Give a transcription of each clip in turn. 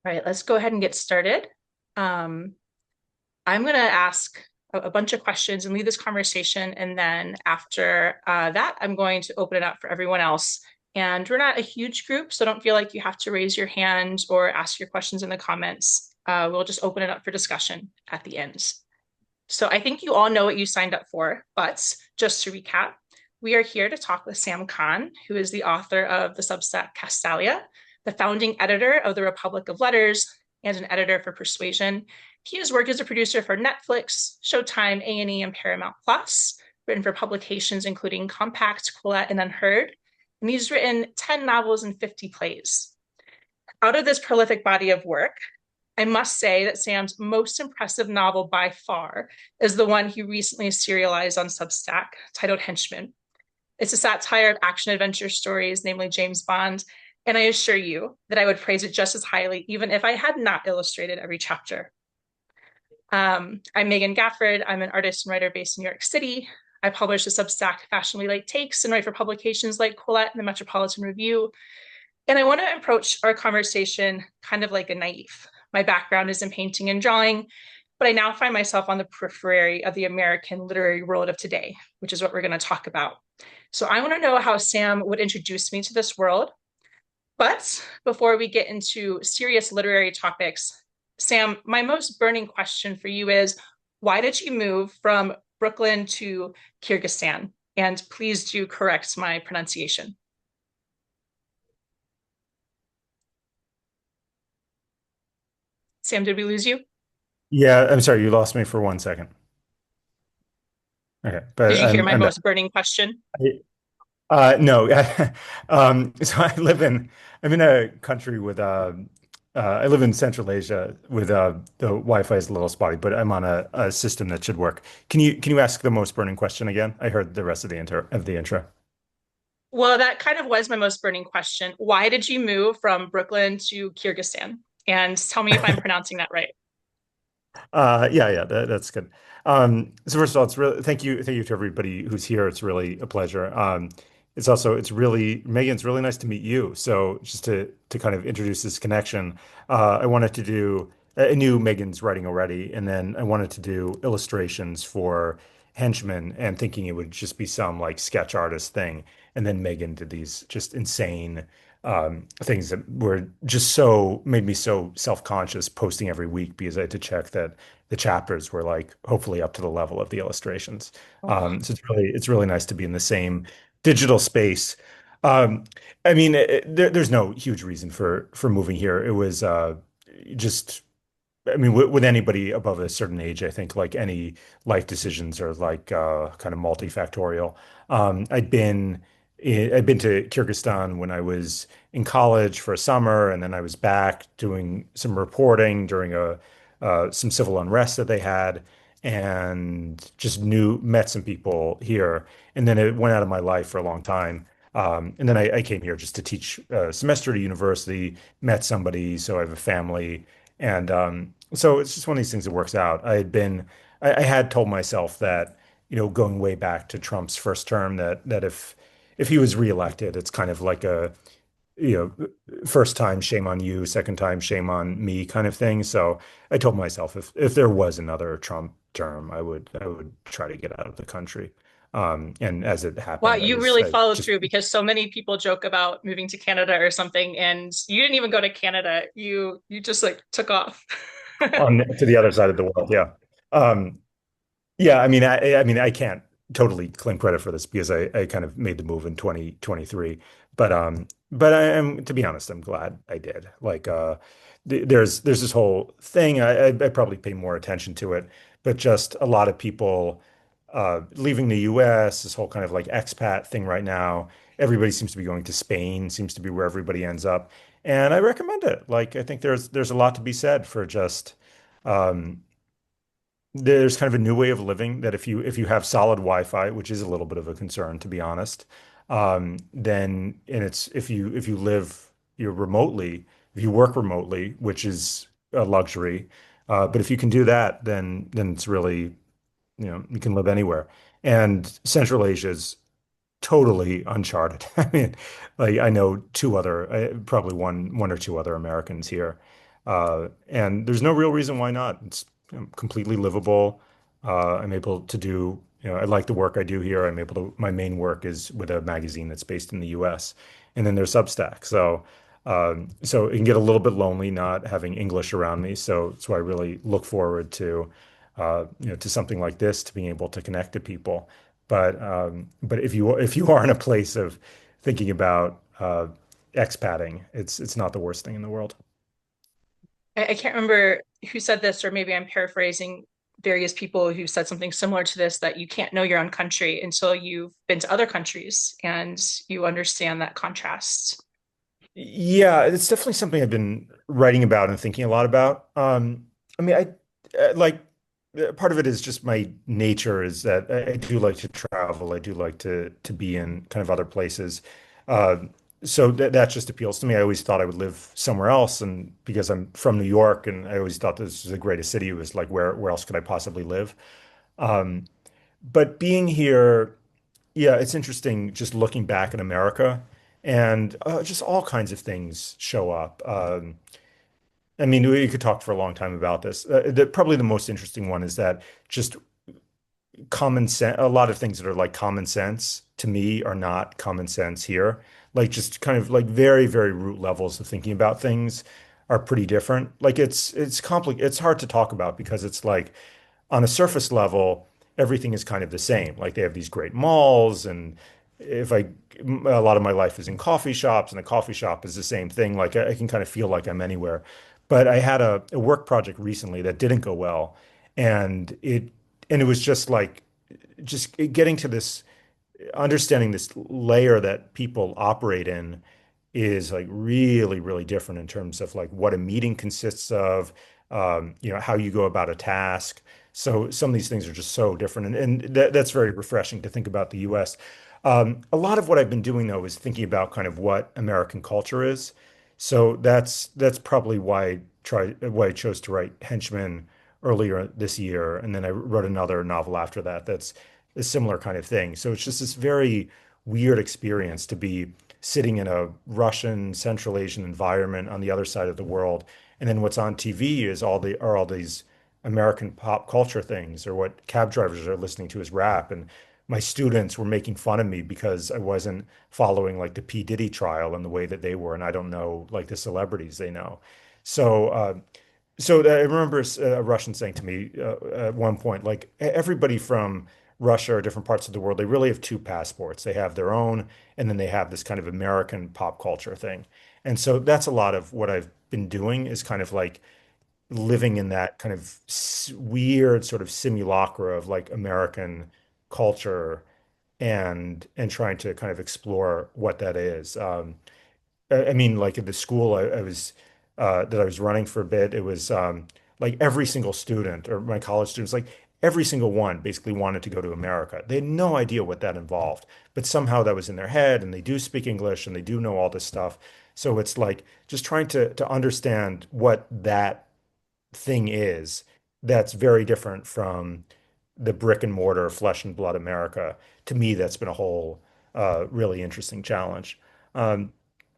All right, let's go ahead and get started. Um, I'm going to ask a bunch of questions and lead this conversation. And then after that, I'm going to open it up for everyone else. And we're not a huge group, so don't feel like you have to raise your hand or ask your questions in the comments. We'll just open it up for discussion at the end. So I think you all know what you signed up for, but just to recap, we are here to talk with Sam Kahn, who is the author of the Substack Castalia, the founding editor of the Republic of Letters, and an editor for Persuasion. He has worked as a producer for Netflix, Showtime, A&E, and Paramount Plus, written for publications including Compact, Quillette, and Unheard. And he's written 10 novels and 50 plays. Out of this prolific body of work, I must say that Sam's most impressive novel by far is the one he recently serialized on Substack, titled Henchmen. It's a satire of action adventure stories, namely James Bond, and I assure you that I would praise it just as highly, even if I had not illustrated every chapter. I'm Megan Gafford. I'm an artist and writer based in New York City. I publish the Substack Fashionably Late Takes and write for publications like Quillette and the Metropolitan Review. And I want to approach our conversation kind of like a naive. My background is in painting and drawing, but I now find myself on the periphery of the American literary world of today, which is what we're going to talk about. So I want to know how Sam would introduce me to this world. But before we get into serious literary topics, Sam, my most burning question for you is, why did you move from Brooklyn to Kyrgyzstan? And please do correct my pronunciation. Sam, did we lose you? Yeah, I'm sorry, you lost me for 1 second. Okay, Did but you hear my I'm back. most burning question? No, so I'm in a country with I live in Central Asia with the Wi-Fi is a little spotty, but I'm on a system that should work. Can you ask the most burning question again? I heard the rest of the intro. Well, that kind of was my most burning question. Why did you move from Brooklyn to Kyrgyzstan? And tell me if I'm pronouncing that right. Yeah, that's good. So first of all, it's really thank you to everybody who's here. It's really a pleasure. It's really Megan. It's really nice to meet you. So just to kind of introduce this connection, I wanted to do. I knew Megan's writing already, and then I wanted to do illustrations for Henchmen, and thinking it would just be some like sketch artist thing. And then Megan did these just insane things that were just so made me so self-conscious posting every week because I had to check that the chapters were like hopefully up to the level of the illustrations. Oh, So it's really nice to be in the same digital space. Um, I mean, there's no huge reason for moving here. It was just I mean, with anybody above a certain age, I think like any life decisions are like kind of multifactorial. I'd been to Kyrgyzstan when I was in college for a summer, and then I was back doing some reporting during a some civil unrest that they had, and just met some people here, and then it went out of my life for a long time. And then I came here just to teach a semester at a university, met somebody, so I have a family. And so it's just one of these things that works out. I had told myself that, going way back to Trump's first term, that if he was reelected, it's kind of like a, you first time, shame on you, second time, shame on me kind of thing. So I told myself if there was another Trump term, I would try to get out of the country. And as it wow, happened, you really I followed just through because so many people joke about moving to Canada or something, and you didn't even go to Canada. You just like took off. on to the other side of the world. Yeah. Um, Yeah, I mean, I can't totally claim credit for this because I kind of made the move in 2023. But I am, to be honest, I'm glad I did. Like, there's this whole thing. I probably pay more attention to it, but just a lot of people leaving the US, this whole kind of like expat thing right now. Everybody seems to be going to Spain, seems to be where everybody ends up, and I recommend it. Like, I think there's a lot to be said for just. Um, there's kind of a new way of living that if you have solid Wi-Fi, which is a little bit of a concern to be honest, then and it's if you live you're remotely, if you work remotely, which is a luxury, but if you can do that, then it's really you can live anywhere. And Central Asia is totally uncharted. I mean, like I know probably one or two other Americans here. And there's no real reason why not. It's completely livable. I'm able to do, I like the work I do here. My main work is with a magazine that's based in the US. And then there's Substack. So it can get a little bit lonely not having English around me. So that's why I really look forward to, to something like this, to being able to connect to people. But if you are in a place of thinking about expatting, it's not the worst thing in the world. I can't remember who said this, or maybe I'm paraphrasing various people who said something similar to this, that you can't know your own country until you've been to other countries and you understand that contrast. Yeah, it's definitely something I've been writing about and thinking a lot about. I mean, like part of it is just my nature is that I do like to travel. I do like to be in kind of other places. Uh, so that just appeals to me. I always thought I would live somewhere else, and because I'm from New York, and I always thought this was the greatest city, it was like where else could I possibly live? Um, but being here. Yeah, it's interesting just looking back in America and just all kinds of things show up. I mean, we could talk for a long time about this. Probably the most interesting one is that just common sense, a lot of things that are like common sense to me are not common sense here. Like just kind of like very, very root levels of thinking about things are pretty different. Like it's complicated. It's hard to talk about because it's like on a surface level, everything is kind of the same. Like they have these great malls, and if I, a lot of my life is in coffee shops, and a coffee shop is the same thing. Like I can kind of feel like I'm anywhere. But I had a work project recently that didn't go well, and it was just like just getting to this understanding this layer that people operate in is like really, really different in terms of like what a meeting consists of, how you go about a task. So some of these things are just so different, and that's very refreshing to think about the U.S. A lot of what I've been doing though is thinking about kind of what American culture is. So that's probably why I chose to write Henchmen earlier this year, and then I wrote another novel after that that's a similar kind of thing. So it's just this very weird experience to be sitting in a Russian, Central Asian environment on the other side of the world. And then what's on TV is all these American pop culture things, or what cab drivers are listening to as rap. And my students were making fun of me because I wasn't following like the P. Diddy trial in the way that they were, and I don't know like the celebrities they know. So so I remember a Russian saying to me at one point, like everybody from Russia or different parts of the world, they really have two passports. They have their own, and then they have this kind of American pop culture thing. And so that's a lot of what I've been doing is kind of like living in that kind of weird sort of simulacra of like American culture and trying to kind of explore what that is. I mean, like at the school I was that I was running for a bit, it was like every single student or my college students, like every single one basically wanted to go to America. They had no idea what that involved, but somehow that was in their head, and they do speak English and they do know all this stuff. So it's like just trying to understand what that thing is that's very different from the brick and mortar flesh and blood America. To me, that's been a whole really interesting challenge. Um,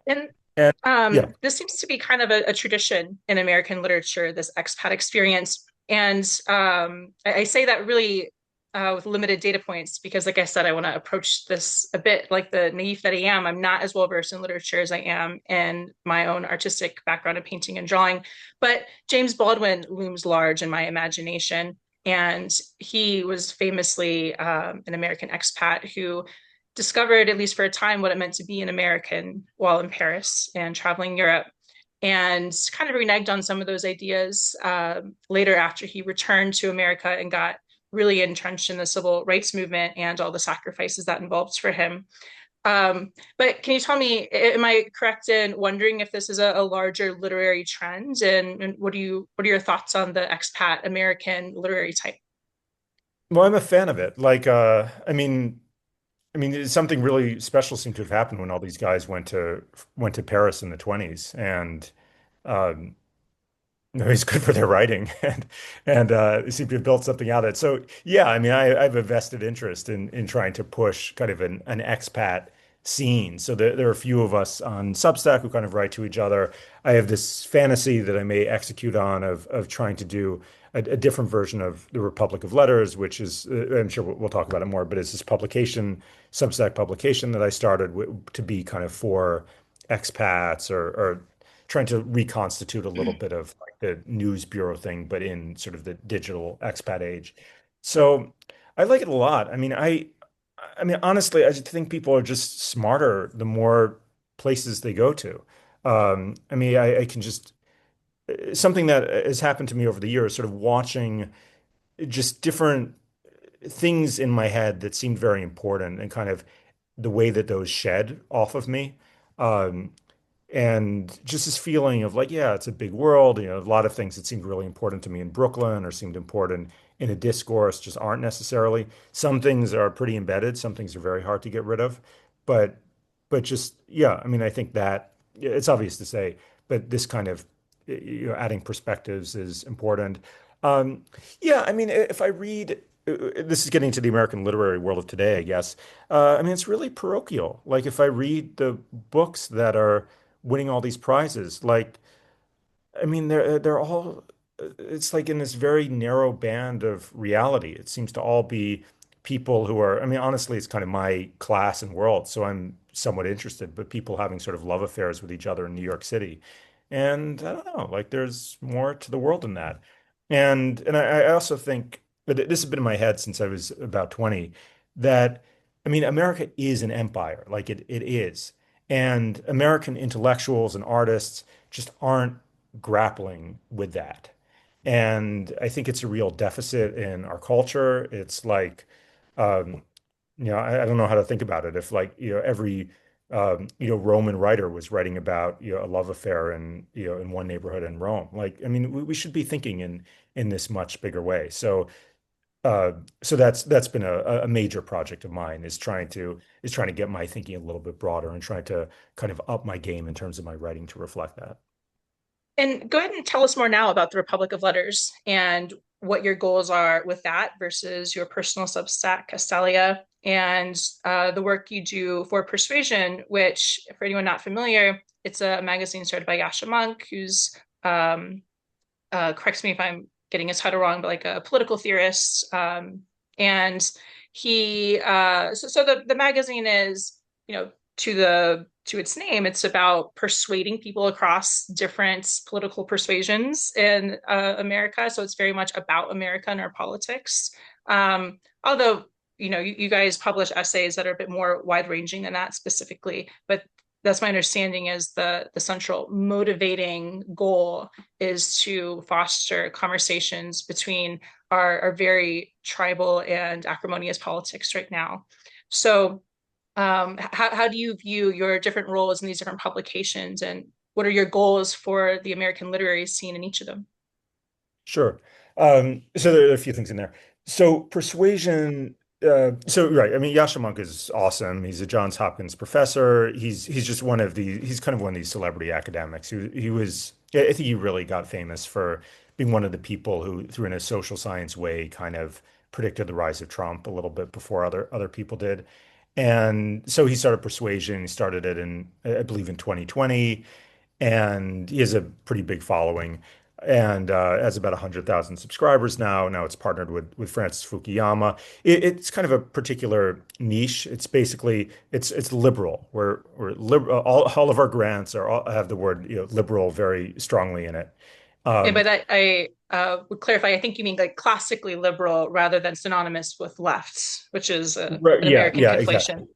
And and yeah, this seems to be kind of a tradition in American literature, this expat experience. And I say that really with limited data points because, like I said, I want to approach this a bit like the naive that I am. I'm not as well versed in literature as I am in my own artistic background in painting and drawing. But James Baldwin looms large in my imagination. And he was famously an American expat who discovered, at least for a time, what it meant to be an American while in Paris and traveling Europe, and kind of reneged on some of those ideas later after he returned to America and got really entrenched in the civil rights movement and all the sacrifices that involved for him. But can you tell me, am I correct in wondering if this is a larger literary trend? And what are your thoughts on the expat American literary type? well, I'm a fan of it. Like, something really special seemed to have happened when all these guys went to Paris in the 20s, and um, it's good for their writing, and they seem to have built something out of it. So yeah, I mean, I have a vested interest in trying to push kind of an expat scene. So there are a few of us on Substack who kind of write to each other. I have this fantasy that I may execute on of trying to do a different version of the Republic of Letters, which is I'm sure we'll talk about it more, but it's this publication, Substack publication that I started to be kind of for expats or trying to reconstitute a little bit of like the news bureau thing, but in sort of the digital expat age. So I like it a lot. I mean, honestly, I just think people are just smarter the more places they go to. I can just something that has happened to me over the years, sort of watching just different things in my head that seemed very important and kind of the way that those shed off of me. Um, and just this feeling of like, yeah, it's a big world. You know, a lot of things that seemed really important to me in Brooklyn or seemed important in a discourse just aren't necessarily. Some things are pretty embedded, some things are very hard to get rid of. But just yeah, I mean, I think that yeah, it's obvious to say, but this kind of adding perspectives is important. Um, yeah, I mean, if I read this is getting to the American literary world of today, I guess. I mean, it's really parochial. Like if I read the books that are winning all these prizes. Like, I mean, they're all it's like in this very narrow band of reality. It seems to all be people who are, I mean, honestly, it's kind of my class and world, so I'm somewhat interested, but people having sort of love affairs with each other in New York City. And I don't know, like there's more to the world than that. And I also think that this has been in my head since I was about 20, that I mean, America is an empire, like it is. And American intellectuals and artists just aren't grappling with that. And I think it's a real deficit in our culture. It's like, um, I don't know how to think about it. If like, every, Roman writer was writing about, a love affair in one neighborhood in Rome. Like, I mean, we should be thinking in this much bigger way. Uh, so that's been a major project of mine is trying to get my thinking a little bit broader and trying to kind of up my game in terms of my writing to reflect that. And go ahead and tell us more now about the Republic of Letters and what your goals are with that versus your personal Substack, Castalia, and the work you do for Persuasion, which, for anyone not familiar, it's a magazine started by Yasha Monk, who's corrects me if I'm getting his title wrong, but like a political theorist. And so the magazine is, to its name, it's about persuading people across different political persuasions in America. So it's very much about America and our politics. Although, you guys publish essays that are a bit more wide ranging than that specifically, but that's my understanding is the central motivating goal is to foster conversations between our very tribal and acrimonious politics right now. So, how do you view your different roles in these different publications, and what are your goals for the American literary scene in each of them? Sure. So there are a few things in there. So persuasion. So right. I mean, Yasha Monk is awesome. He's a Johns Hopkins professor. He's just one of the. He's kind of one of these celebrity academics. He was. I think he really got famous for being one of the people who, through in a social science way, kind of predicted the rise of Trump a little bit before other people did. And so he started Persuasion. He started it in, I believe, in 2020 and he has a pretty big following and has about 100,000 subscribers now. Now it's partnered with Francis Fukuyama. It's kind of a particular niche. It's basically it's liberal. We're liberal. All of our grants have the word liberal very strongly in it. And Um, by that, I would clarify, I think you mean like classically liberal rather than synonymous with left, which is right, an yeah, American yeah, conflation. exactly.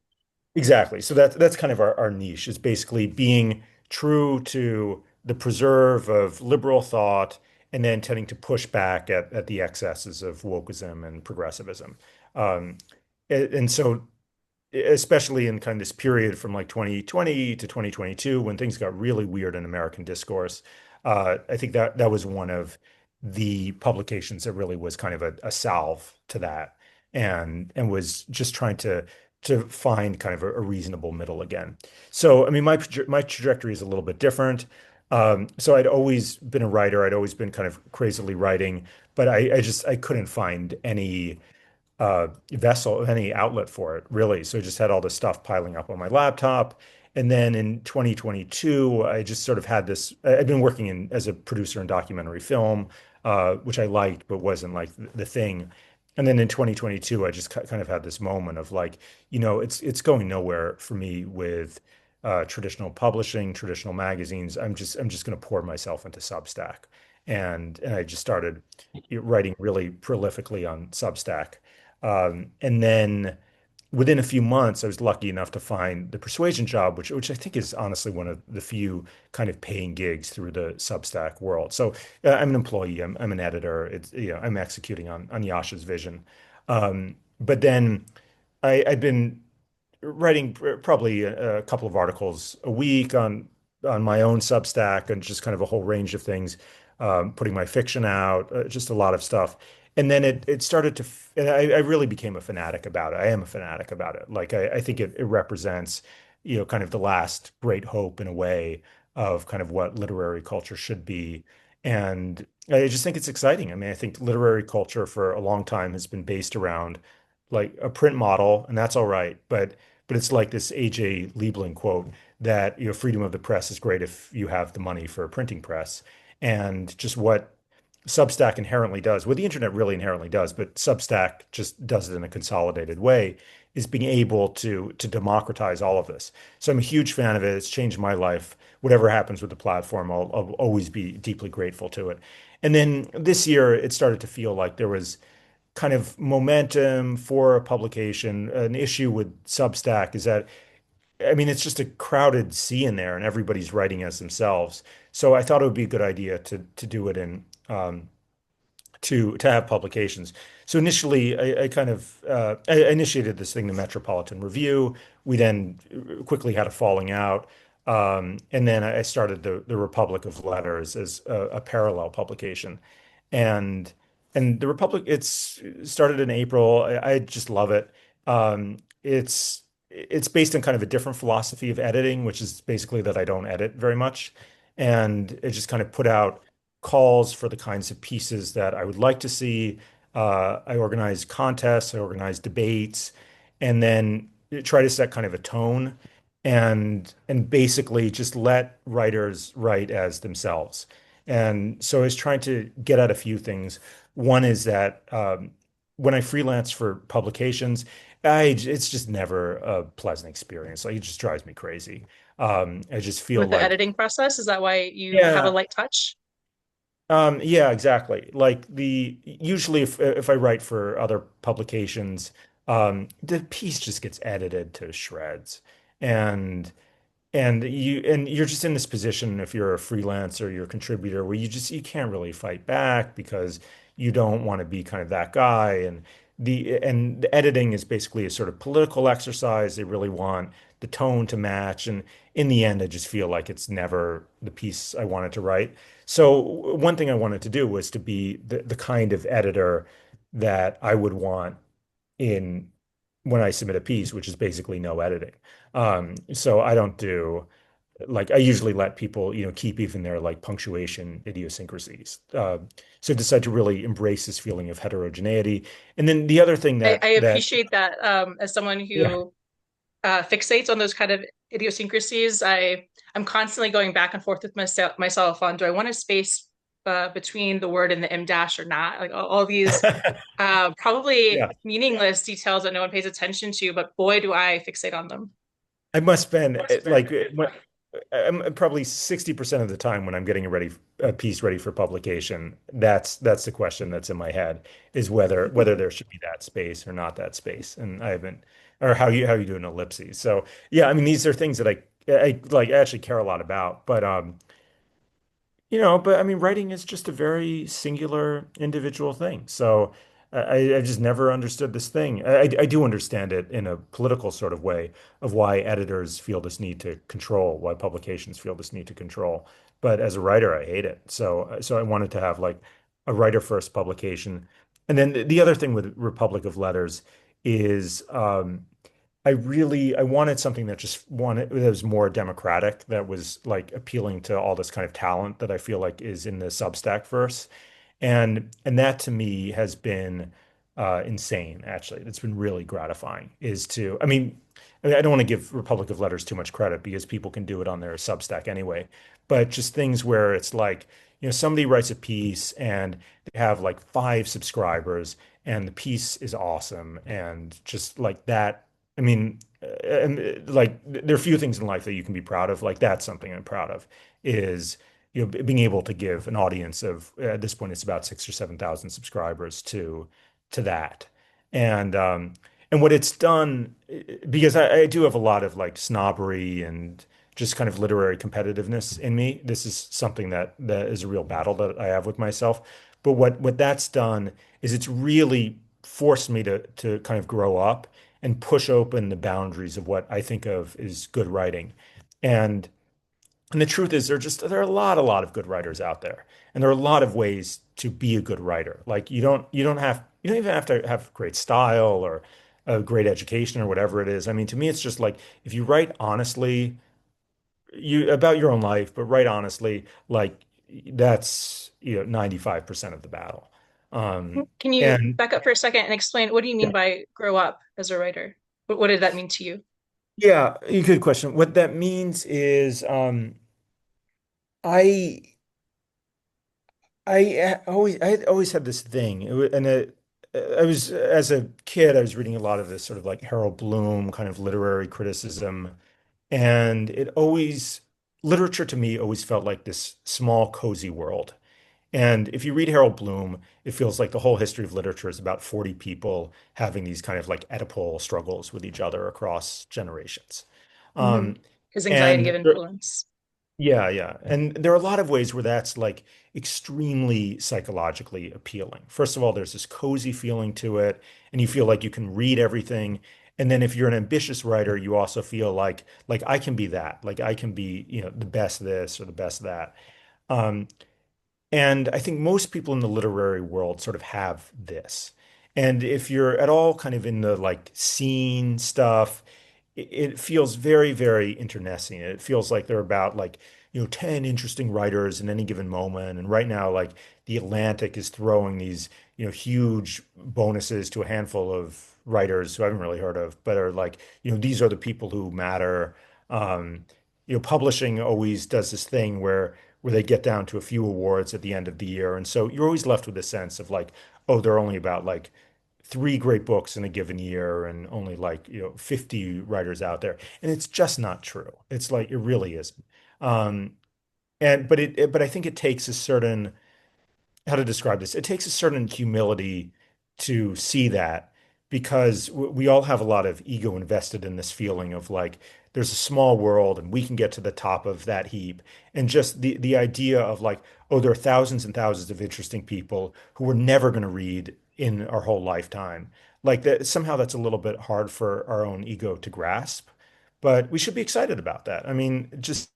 Exactly. So that's kind of our niche is basically being true to the preserve of liberal thought and then tending to push back at the excesses of wokeism and progressivism. Um, and so especially in kind of this period from like 2020 to 2022 when things got really weird in American discourse, I think that was one of the publications that really was kind of a salve to that and was just trying to find kind of a reasonable middle again. So I mean my trajectory is a little bit different. So I'd always been a writer. I'd always been kind of crazily writing, but I couldn't find any vessel, any outlet for it, really. So I just had all this stuff piling up on my laptop. And then in 2022, I just sort of had this. I've been working as a producer in documentary film, which I liked, but wasn't like the thing. And then in 2022, I just kind of had this moment of like, it's going nowhere for me with traditional publishing, traditional magazines. I'm just going to pour myself into Substack, and I just started writing really prolifically on Substack. And then within a few months, I was lucky enough to find the persuasion job, which I think is honestly one of the few kind of paying gigs through the Substack world. So I'm an employee, I'm an editor. I'm executing on Yasha's vision. But then I'd been writing probably a couple of articles a week on my own Substack and just kind of a whole range of things, putting my fiction out, just a lot of stuff. And then it started to, and I really became a fanatic about it. I am a fanatic about it. Like I think it represents, kind of the last great hope in a way of kind of what literary culture should be. And I just think it's exciting. I mean, I think literary culture for a long time has been based around like a print model, and that's all right. But it's like this A.J. Liebling quote that, freedom of the press is great if you have the money for a printing press. And just what Substack inherently does, what the internet really inherently does, but Substack just does it in a consolidated way, is being able to democratize all of this. So I'm a huge fan of it. It's changed my life. Whatever happens with the platform, I'll always be deeply grateful to it. And then this year, it started to feel like there was kind of momentum for a publication. An issue with Substack is that, I mean, it's just a crowded sea in there and everybody's writing as themselves. So I thought it would be a good idea to do it in to have publications. So initially, I kind of I initiated this thing, the Metropolitan Review. We then quickly had a falling out, and then I started the Republic of Letters as a parallel publication, and and the Republic it's started in April. I just love it. It's based on kind of a different philosophy of editing, which is basically that I don't edit very much, and it just kind of put out calls for the kinds of pieces that I would like to see. I organize contests, I organize debates, and then try to set kind of a tone and basically just let writers write as themselves. And so I was trying to get at a few things. One is that when I freelance for publications, it's just never a pleasant experience. Like it just drives me crazy. I just feel With the like, editing process? Is that why you have a yeah, light touch? yeah, exactly. Like the usually if I write for other publications, the piece just gets edited to shreds. And and you're just in this position if you're a freelancer, you're a contributor where you can't really fight back because you don't want to be kind of that guy. And the editing is basically a sort of political exercise. They really want the tone to match. And in the end, I just feel like it's never the piece I wanted to write. So one thing I wanted to do was to be the kind of editor that I would want in when I submit a piece, which is basically no editing. So I don't do like I usually let people, keep even their like punctuation idiosyncrasies. So decide to really embrace this feeling of heterogeneity. And then the other thing I that appreciate that as someone yeah. who fixates on those kind of idiosyncrasies. I'm constantly going back and forth with myself on do I want a space between the word and the em dash or not? Like all these probably Yeah. meaningless details that no one pays attention to, but boy, do I fixate on them. I must spend like I'm probably 60% of the time when I'm getting a piece ready for publication, that's the question that's in my head is whether there should be that space or not that space. And I haven't or how you do an ellipses. So yeah, I mean these are things that I like actually care a lot about. But I mean, writing is just a very singular individual thing. So I just never understood this thing. I do understand it in a political sort of way of why editors feel this need to control, why publications feel this need to control. But as a writer, I hate it. So I wanted to have like a writer first publication. And then the other thing with Republic of Letters is I wanted something that was more democratic, that was like appealing to all this kind of talent that I feel like is in the Substack verse. And that to me has been insane, actually. That's been really gratifying is to, I don't want to give Republic of Letters too much credit because people can do it on their Substack anyway, but just things where it's like, somebody writes a piece and they have like 5 subscribers and the piece is awesome. And just like that, like there are few things in life that you can be proud of. Like that's something I'm proud of is, being able to give an audience of, at this point, it's about 6 or 7 thousand subscribers to that. And what it's done, because I do have a lot of like snobbery and just kind of literary competitiveness in me. This is something that is a real battle that I have with myself. But what that's done is it's really forced me to kind of grow up and push open the boundaries of what I think of as good writing. And and the truth is, there are a lot of good writers out there, and there are a lot of ways to be a good writer. Like you don't even have to have great style or a great education or whatever it is. I mean, to me, it's just like if you write honestly, you about your own life, but write honestly, like that's 95% of the battle. Can you And back up for a second and explain what do you mean yeah, by grow up as a writer? What did that mean to you? yeah, good question. What that means is, I I always had this thing, I was as a kid, I was reading a lot of this sort of like Harold Bloom kind of literary criticism, and it always literature to me always felt like this small, cozy world. And if you read Harold Bloom, it feels like the whole history of literature is about 40 people having these kind of like Oedipal struggles with each other across generations. Hmm. Um, His anxiety of and influence. yeah, yeah. And there are a lot of ways where that's like extremely psychologically appealing. First of all, there's this cozy feeling to it, and you feel like you can read everything. And then if you're an ambitious writer, you also feel like I can be that. Like I can be, the best this or the best that. Um, and I think most people in the literary world sort of have this. And if you're at all kind of in the like scene stuff, it feels very, very internecine. It feels like there are about like, 10 interesting writers in any given moment. And right now, like The Atlantic is throwing these, huge bonuses to a handful of writers who I haven't really heard of, but are like, these are the people who matter. Um, Publishing always does this thing where they get down to a few awards at the end of the year. And so you're always left with a sense of like, oh, they're only about like 3 great books in a given year and only like, 50 writers out there. And it's just not true. It's like it really isn't. Um, but I think it takes a certain how to describe this. It takes a certain humility to see that because we all have a lot of ego invested in this feeling of like there's a small world and we can get to the top of that heap. And just the idea of like, oh, there are thousands and thousands of interesting people who we're never going to read in our whole lifetime. Like that somehow that's a little bit hard for our own ego to grasp, but we should be excited about that. I mean, just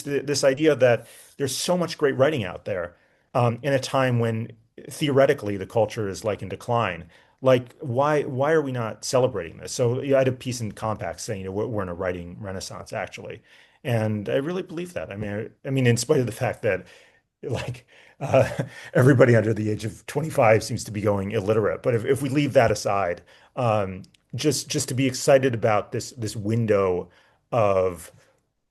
this idea that there's so much great writing out there in a time when theoretically the culture is like in decline. Like, why are we not celebrating this? So I had a piece in Compact saying, we're in a writing renaissance, actually. And I really believe that. I mean, in spite of the fact that like uh, everybody under the age of 25 seems to be going illiterate. But if we leave that aside, um, just to be excited about this window of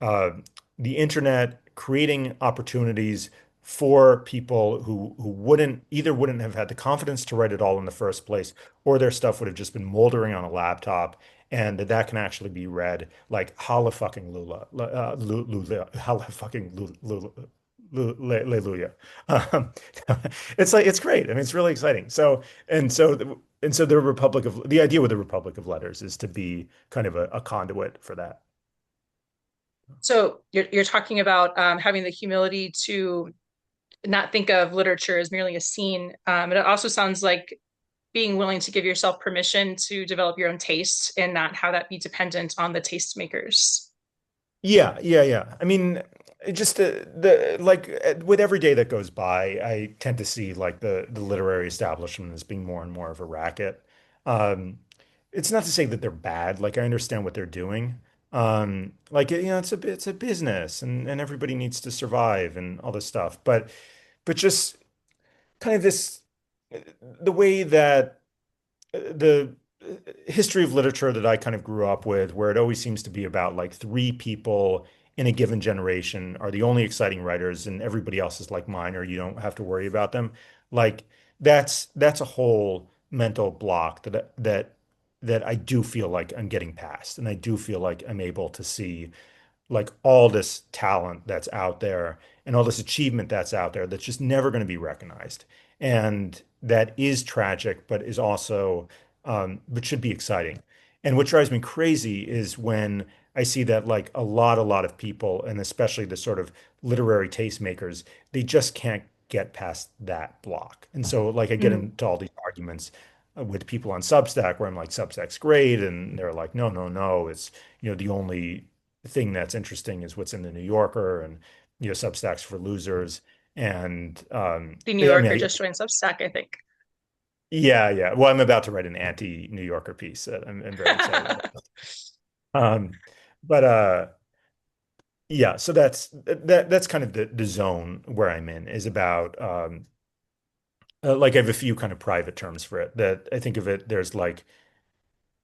uh, the internet creating opportunities for people who wouldn't have had the confidence to write it all in the first place, or their stuff would have just been moldering on a laptop, and that can actually be read like holla fucking lula, lula, holla fucking lula, Hallelujah. Um, it's like it's great. I mean, it's really exciting. So the idea with the Republic of Letters is to be kind of a conduit for that. So you're talking about having the humility to not think of literature as merely a scene. And it also sounds like being willing to give yourself permission to develop your own taste and not have that be dependent on the tastemakers. Yeah, yeah, yeah. I mean, just the like with every day that goes by, I tend to see like the literary establishment as being more and more of a racket. Um, it's not to say that they're bad. Like I understand what they're doing. Like it's a business and everybody needs to survive and all this stuff. But just kind of this the way that the history of literature that I kind of grew up with, where it always seems to be about like three people in a given generation are the only exciting writers, and everybody else is like minor. You don't have to worry about them. Like that's a whole mental block that I do feel like I'm getting past, and I do feel like I'm able to see like all this talent that's out there and all this achievement that's out there that's just never going to be recognized. And that is tragic, but is also, but should be exciting. And what drives me crazy is when I see that like a lot of people, and especially the sort of literary tastemakers, they just can't get past that block. And so like I get Mm. into all these arguments with people on Substack where I'm like, Substack's great. And they're like, no, no, no, it's, the only thing that's interesting is what's in the New Yorker and Substacks for losers. And The New I mean, Yorker just joined Substack, I think. yeah, yeah. Well, I'm about to write an anti-New Yorker piece that I'm very excited about. Um, but yeah, so that's kind of the zone where I'm in is about like I have a few kind of private terms for it that I think of it. There's like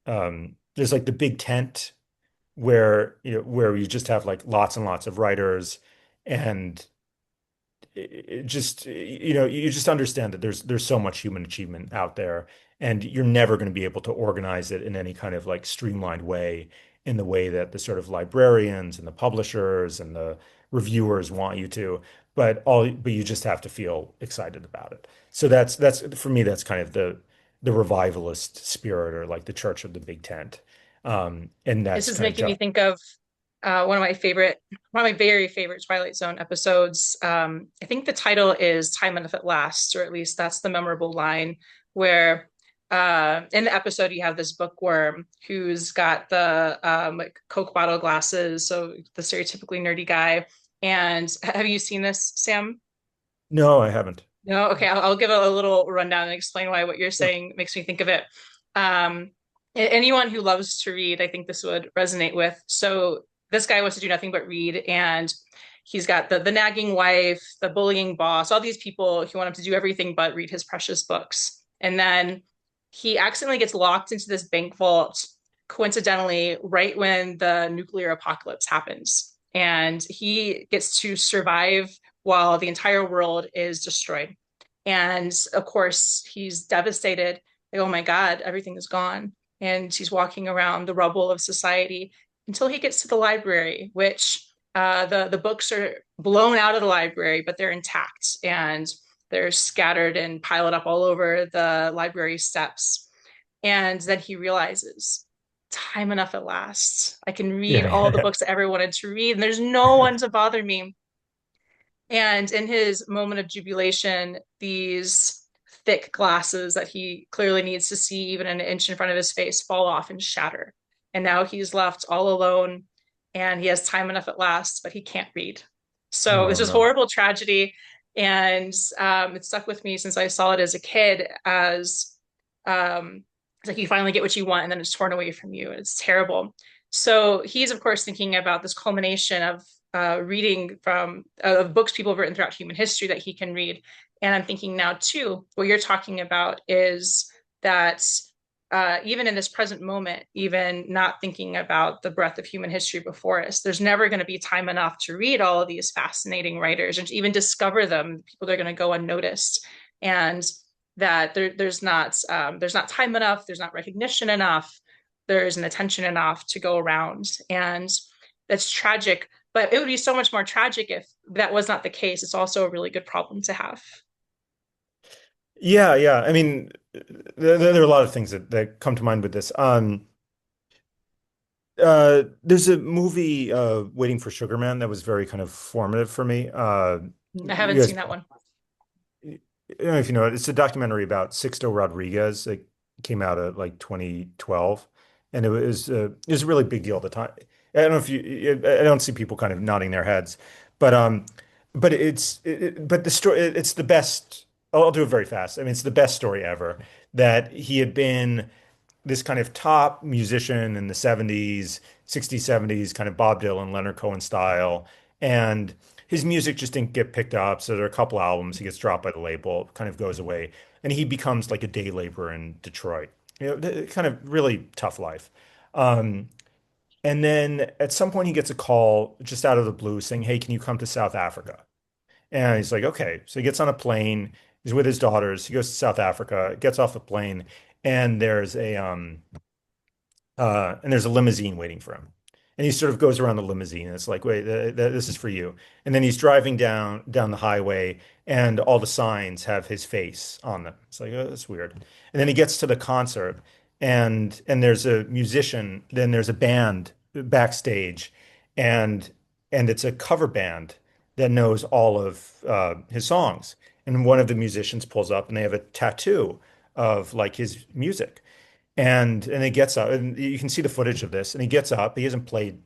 the big tent where you just have like lots and lots of writers and it just you just understand that there's so much human achievement out there and you're never going to be able to organize it in any kind of like streamlined way in the way that the sort of librarians and the publishers and the reviewers want you to but you just have to feel excited about it. So that's for me that's kind of the revivalist spirit or like the church of the big tent. And This that's is kind of making me just think of one of my very favorite Twilight Zone episodes. I think the title is Time Enough at Last, or at least that's the memorable line where in the episode you have this bookworm who's got the like Coke bottle glasses, so the stereotypically nerdy guy. And have you seen this, Sam? no, I haven't. No, okay, I'll give a little rundown and explain why what you're saying makes me think of it. Um, anyone who loves to read, I think this would resonate with. So this guy wants to do nothing but read, and he's got the nagging wife, the bullying boss, all these people who want him to do everything but read his precious books. And then he accidentally gets locked into this bank vault, coincidentally, right when the nuclear apocalypse happens. And he gets to survive while the entire world is destroyed. And of course, he's devastated. Like, oh my God, everything is gone. And he's walking around the rubble of society until he gets to the library, which the books are blown out of the library, but they're intact and they're scattered and piled up all over the library steps. And then he realizes, time enough at last. I can read all the Yeah. books I ever wanted to read, and there's no one to bother me. And in his moment of jubilation, these thick glasses that he clearly needs to see even an inch in front of his face fall off and shatter. And now he's left all alone and he has time enough at last, but he can't read. So it's Oh just no. horrible tragedy. And it stuck with me since I saw it as a kid as it's like you finally get what you want and then it's torn away from you. It's terrible. So he's, of course, thinking about this culmination of reading from books people have written throughout human history that he can read. And I'm thinking now, too, what you're talking about is that even in this present moment, even not thinking about the breadth of human history before us, there's never going to be time enough to read all of these fascinating writers and to even discover them. People are going to go unnoticed. And that there's not time enough, there's not recognition enough, there isn't attention enough to go around, and that's tragic. But it would be so much more tragic if that was not the case. It's also a really good problem to have. Yeah, yeah. I mean, there are a lot of things that come to mind with this. There's a movie, Waiting for Sugar Man, that was very kind of formative for me. I You haven't guys, seen that one. I don't know if you know it. It's a documentary about Sixto Rodriguez. It came out at like 2012, and it was a really big deal at the time. I don't know if I don't see people kind of nodding their heads, but but the story, it's the best. I'll do it very fast. I mean, it's the best story ever that he had been this kind of top musician in the 70s, 60s, 70s, kind of Bob Dylan, Leonard Cohen style. And his music just didn't get picked up. So there are a couple albums, he gets dropped by the label, kind of goes away. And he becomes like a day laborer in Detroit. kind of really tough life. Um, and then at some point he gets a call just out of the blue saying, "Hey, can you come to South Africa?" And he's like, "Okay." So he gets on a plane. He's with his daughters. He goes to South Africa, gets off the plane, and there's a limousine waiting for him. And he sort of goes around the limousine and it's like, wait, this is for you. And then he's driving down the highway and all the signs have his face on them. It's like, oh, that's weird. And then he gets to the concert and there's a musician, then there's a band backstage and and it's a cover band that knows all of his songs. And one of the musicians pulls up and they have a tattoo of like his music. And he gets up, and you can see the footage of this. And he gets up. He hasn't played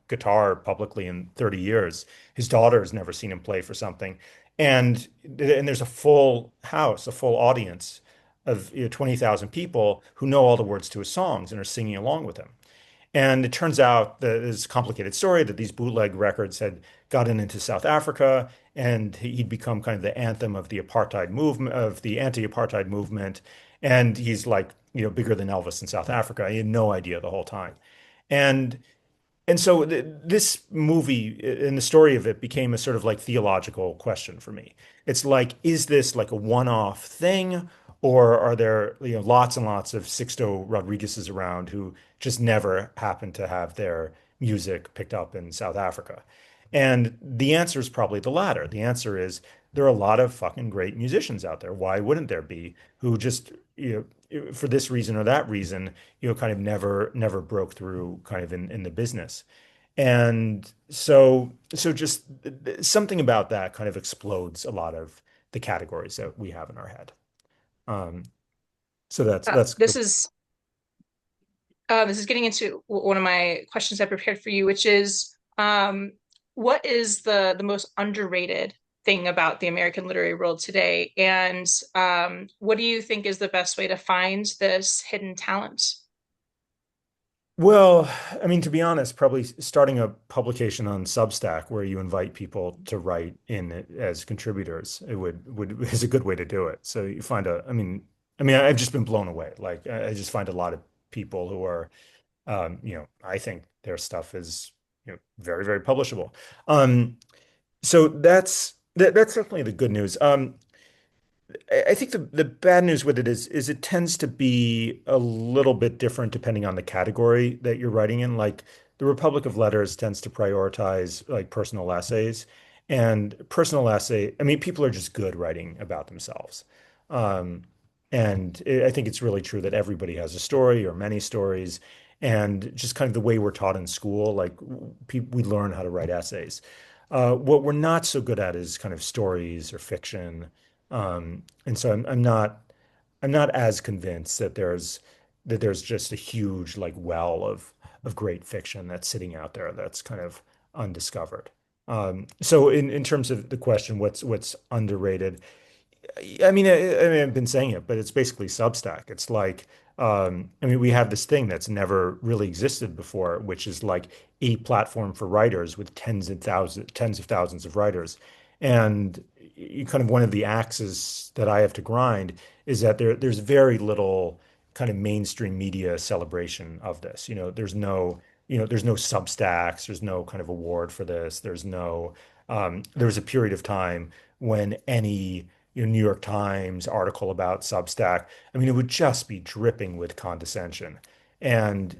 guitar publicly in 30 years. His daughter has never seen him play for something. And there's a full house, a full audience of 20,000 people who know all the words to his songs and are singing along with him. And it turns out that it's a complicated story that these bootleg records had gotten into South Africa and he'd become kind of the anthem of the apartheid movement, of the anti-apartheid movement. And he's like, bigger than Elvis in South Africa. He had no idea the whole time. And and so this movie and the story of it became a sort of like theological question for me. It's like, is this like a one-off thing, or are there, lots and lots of Sixto Rodriguez's around who just never happen to have their music picked up in South Africa? And the answer is probably the latter. The answer is there are a lot of fucking great musicians out there. Why wouldn't there be who just, for this reason or that reason, kind of never broke through kind of in the business. And so just something about that kind of explodes a lot of the categories that we have in our head. Um, so that's This is this is getting into one of my questions I prepared for you, which is what is the most underrated thing about the American literary world today, and what do you think is the best way to find this hidden talent? well, I mean, to be honest, probably starting a publication on Substack where you invite people to write in it as contributors, it would is a good way to do it. So you find I've just been blown away. Like I just find a lot of people who are, I think their stuff is, very, very publishable. So that's certainly the good news. I think the bad news with it is it tends to be a little bit different depending on the category that you're writing in. Like the Republic of Letters tends to prioritize like personal essays, and personal essay. I mean, people are just good writing about themselves. Um, I think it's really true that everybody has a story or many stories, and just kind of the way we're taught in school, like we learn how to write essays. What we're not so good at is kind of stories or fiction. And so I'm not as convinced that there's just a huge like well of great fiction that's sitting out there that's kind of undiscovered. So in terms of the question, what's underrated? I mean, I've been saying it, but it's basically Substack. It's like, I mean, we have this thing that's never really existed before, which is like a platform for writers with tens of thousands of writers. And kind of one of the axes that I have to grind is that there's very little kind of mainstream media celebration of this. There's no Substacks, there's no kind of award for this. There was a period of time when any New York Times article about Substack, I mean, it would just be dripping with condescension. And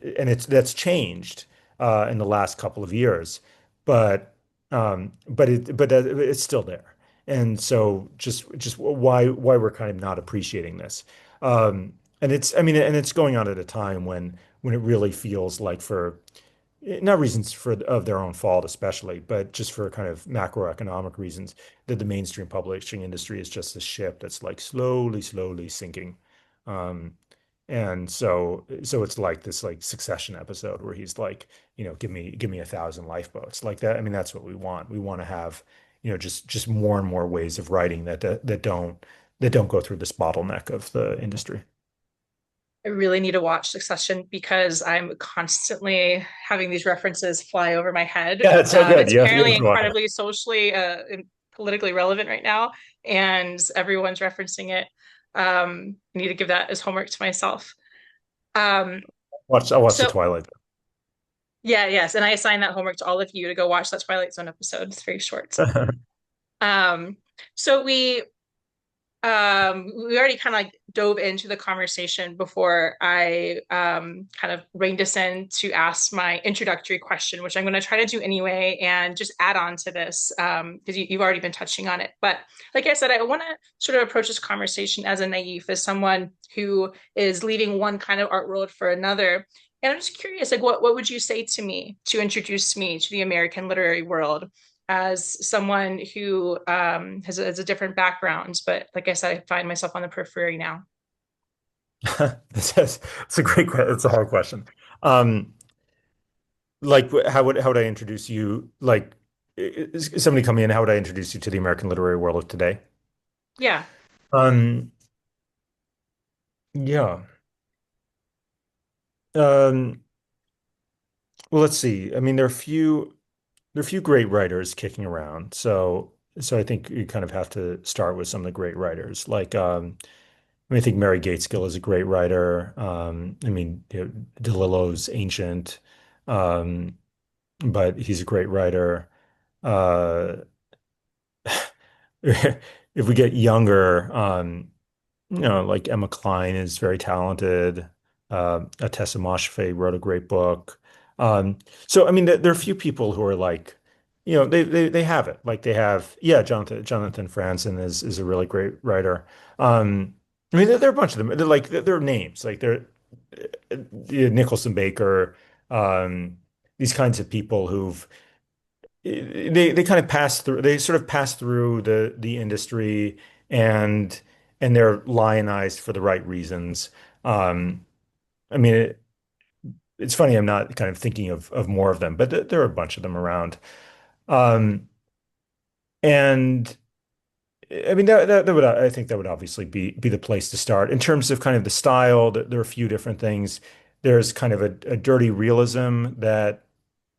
that's changed in the last couple of years, but it's still there. And so just why we're kind of not appreciating this. And it's going on at a time when it really feels like for not reasons of their own fault, especially, but just for kind of macroeconomic reasons, that the mainstream publishing industry is just a ship that's like slowly sinking. Um, and so it's like this like Succession episode where he's like, give me 1,000 lifeboats like that. I mean, that's what we want. We want to have, just more and more ways of writing that don't go through this bottleneck of the industry. I really need to watch Succession because I'm constantly having these references fly over my head. Yeah, it's so good. It's You apparently have to watch it. incredibly socially and politically relevant right now, and everyone's referencing it. I need to give that as homework to myself. Um, I'll watch the so Twilight. yeah, yes, and I assign that homework to all of you to go watch that Twilight Zone episode. It's very short. Um, so we already kind of like dove into the conversation before I kind of reined us in to ask my introductory question, which I'm going to try to do anyway and just add on to this because you've already been touching on it. But like I said, I want to sort of approach this conversation as a naive, as someone who is leaving one kind of art world for another. And I'm just curious, like, what would you say to me to introduce me to the American literary world? As someone who has a different background. But like I said, I find myself on the periphery now. It's a great question. It's a hard question. Um, like, how would I introduce you? Like, is somebody coming in, how would I introduce you to the American literary world of today? Yeah. Um, yeah. Um, well, let's see. I mean, there are a few great writers kicking around. So I think you kind of have to start with some of the great writers. Like, I mean, I think Mary Gateskill is a great writer. I mean, DeLillo's ancient, um, but he's a great writer. Uh, if we get younger, like Emma Klein is very talented. Atessa Mosfett wrote a great book. So I mean, there are a few people who are like, they have it. Like they have, yeah, Jonathan Franzen is a really great writer. I mean, there are a bunch of them. They're like they're names. Like they're Nicholson Baker, um, these kinds of people who've they kind of pass through they sort of pass through the industry and they're lionized for the right reasons. I mean it's funny I'm not kind of thinking of more of them, but there are a bunch of them around. Um, and I mean that would I think that would obviously be the place to start in terms of kind of the style. There are a few different things. There's kind of a dirty realism that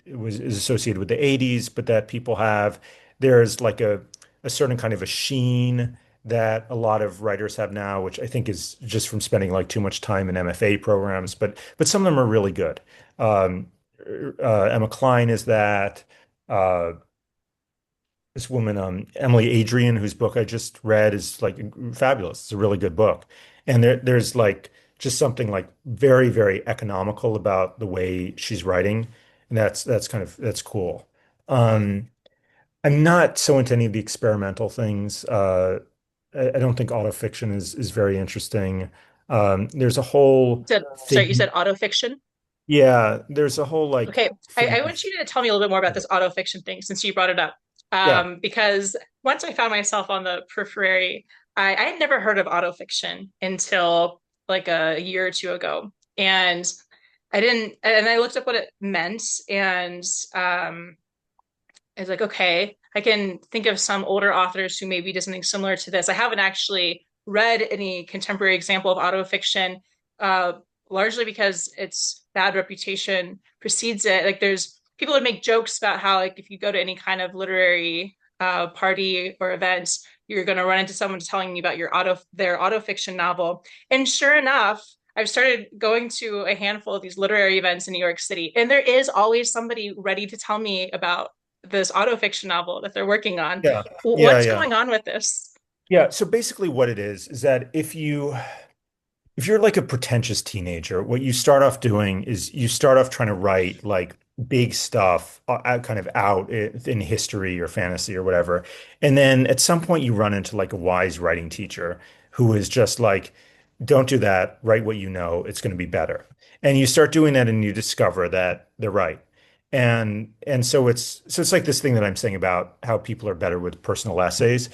is associated with the 80s, but that people have. There's like a certain kind of a sheen that a lot of writers have now, which I think is just from spending like too much time in MFA programs, but some of them are really good. Um, Emma Klein is that. Uh, this woman, Emily Adrian, whose book I just read is like fabulous. It's a really good book. And there's like just something like very, very economical about the way she's writing. And that's cool. Um, I'm not so into any of the experimental things. I don't think autofiction is very interesting. There's a whole Sorry, you thing. said autofiction. Yeah, there's a whole like Okay, I thing. want you to tell me a little bit more about this autofiction thing since you brought it up. Yeah, Because once I found myself on the periphery, I had never heard of autofiction until like a year or two ago. And and I looked up what it meant, and I was like, okay, I can think of some older authors who maybe did something similar to this. I haven't actually read any contemporary example of autofiction, uh, largely because its bad reputation precedes it. Like there's people would make jokes about how like if you go to any kind of literary party or event, you're going to run into someone telling you about their autofiction novel. And sure enough, I've started going to a handful of these literary events in New York City, and there is always somebody ready to tell me about this autofiction novel that they're working on. yeah, yeah, What's yeah. going on with this? Yeah, so basically what it is that if you're like a pretentious teenager, what you start off doing is you start off trying to write like big stuff kind of out in history or fantasy or whatever. And then at some point you run into like a wise writing teacher who is just like, don't do that, write what you know, it's going to be better. And you start doing that and you discover that they're right. And so it's like this thing that I'm saying about how people are better with personal essays.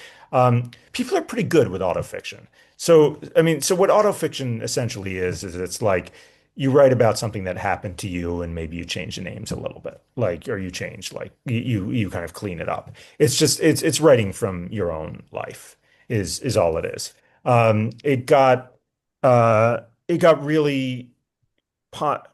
People are pretty good with autofiction. So, I mean, so what autofiction essentially is it's like you write about something that happened to you and maybe you change the names a little bit, like, or you change, like you kind of clean it up. It's just, it's writing from your own life is all it is. It got really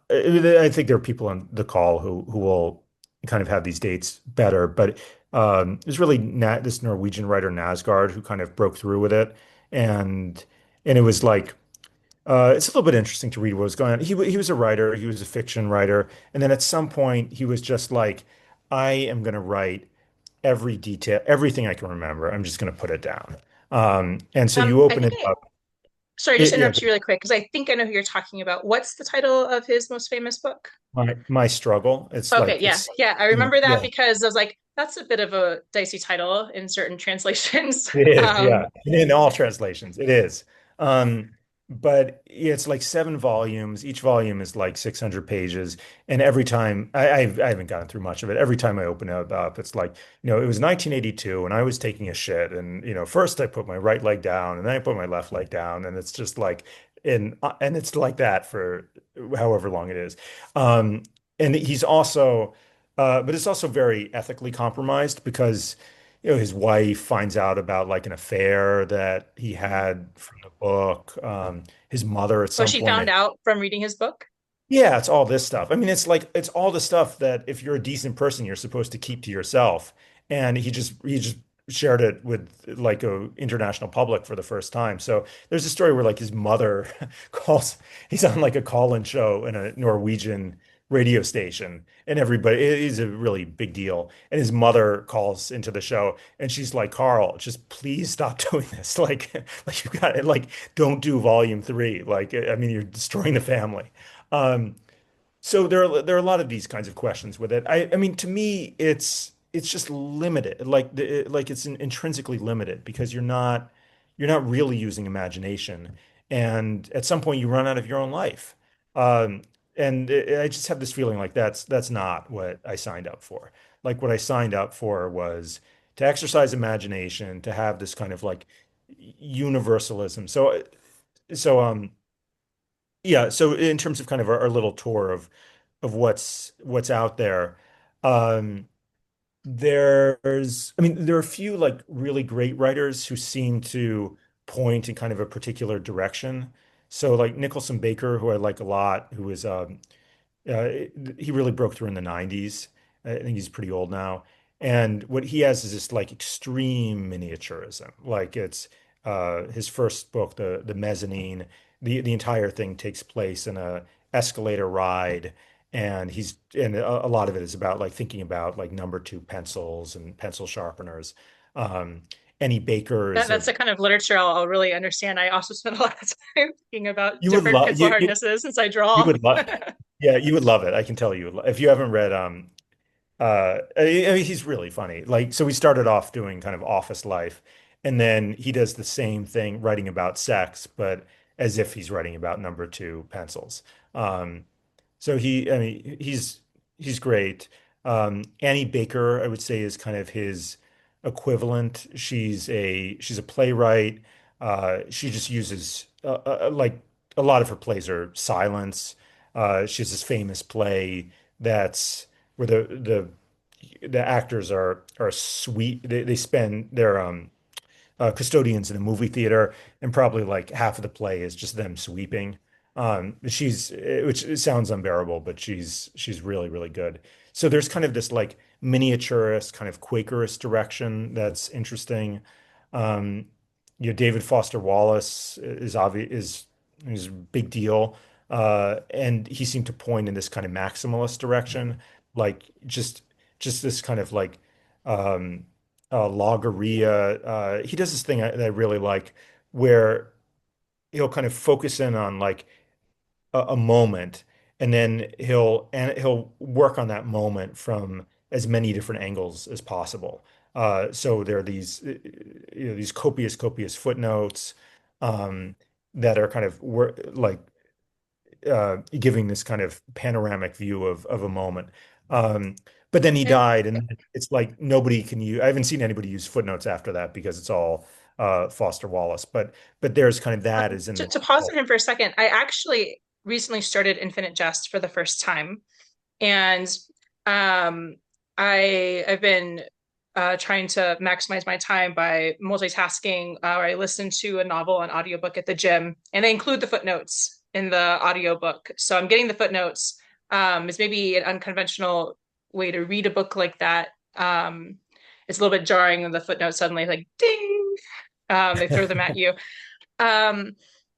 I think there are people on the call who will kind of have these dates better, but it's really this Norwegian writer Nasgard who kind of broke through with it, and And it was like it's a little bit interesting to read what was going on. He was a writer, he was a fiction writer, and then at some point he was just like, I am going to write every detail, everything I can remember. I'm just going to put it down. And so you I open think it up. sorry, just It, yeah, interrupt you really quick because I think I know who you're talking about. What's the title of his most famous book? my struggle. It's Okay, like yeah, it's yeah, I you know, remember that yeah. because I was like, that's a bit of a dicey title in certain translations. It is, Um, yeah. In all translations, it is. Um, but it's like 7 volumes. Each volume is like 600 pages. And every time I haven't gotten through much of it. Every time I open it up, it's like, it was 1982 and I was taking a shit. And, first I put my right leg down and then I put my left leg down. And it's just like, and it's like that for however long it is. Um, and he's also, but it's also very ethically compromised because his wife finds out about like an affair that he had from the book. His mother at oh, some she point, found out from reading his book. yeah, it's all this stuff. I mean, it's like it's all the stuff that if you're a decent person, you're supposed to keep to yourself. And he just shared it with like a international public for the first time. So there's a story where like his mother calls, he's on like a call-in show in a Norwegian radio station, and everybody it is a really big deal. And his mother calls into the show and she's like, Carl, just please stop doing this. Like you got it, like don't do volume three. Like, I mean, you're destroying the family. Um, so there are a lot of these kinds of questions with it. I mean, to me, it's just limited. Like it's intrinsically limited because you're not really using imagination, and at some point you run out of your own life. Um, and I just have this feeling like that's not what I signed up for. Like what I signed up for was to exercise imagination, to have this kind of like universalism. So yeah, so in terms of kind of our little tour of what's out there, um, I mean, there are a few like really great writers who seem to point in kind of a particular direction. So like Nicholson Baker, who I like a lot, who is uh, he really broke through in the 90s. I think he's pretty old now. And what he has is this like extreme miniaturism. Like it's his first book, the Mezzanine. The entire thing takes place in a escalator ride, and a lot of it is about like thinking about like number two pencils and pencil sharpeners. Annie Baker is a That's the kind of literature I'll really understand. I also spend a lot of time thinking about you would different love pencil you hardnesses since I you draw. would love yeah, you would love it. I can tell you if you haven't read I mean, he's really funny. Like, so we started off doing kind of office life, and then he does the same thing, writing about sex, but as if he's writing about number two pencils. Um, I mean, he's great. Annie Baker, I would say, is kind of his equivalent. She's a playwright. She just uses like a lot of her plays are silence. She has this famous play that's where the actors are sweet. They spend their custodians in a movie theater, and probably like half of the play is just them sweeping. Which sounds unbearable, but she's really, really good. So there's kind of this like miniaturist, kind of Quakerist direction that's interesting. Um, David Foster Wallace is a big deal, and he seemed to point in this kind of maximalist direction, like just this kind of like um, logorrhea. He does this thing that I really like, where he'll kind of focus in on like a moment, and then he'll work on that moment from as many different angles as possible. So there are these copious footnotes um, that are kind of like giving this kind of panoramic view of a moment. Um, but then he And died, and it's like nobody can use. I haven't seen anybody use footnotes after that because it's all Foster Wallace. But there's kind of that is in the to pause on him for a second, I actually recently started Infinite Jest for the first time. And um, I've been trying to maximize my time by multitasking. Or I listen to a novel, an audiobook at the gym, and they include the footnotes in the audiobook. So I'm getting the footnotes. Is maybe an unconventional way to read a book like that. It's a little bit jarring when the footnotes suddenly like ding, they throw them at you. Um,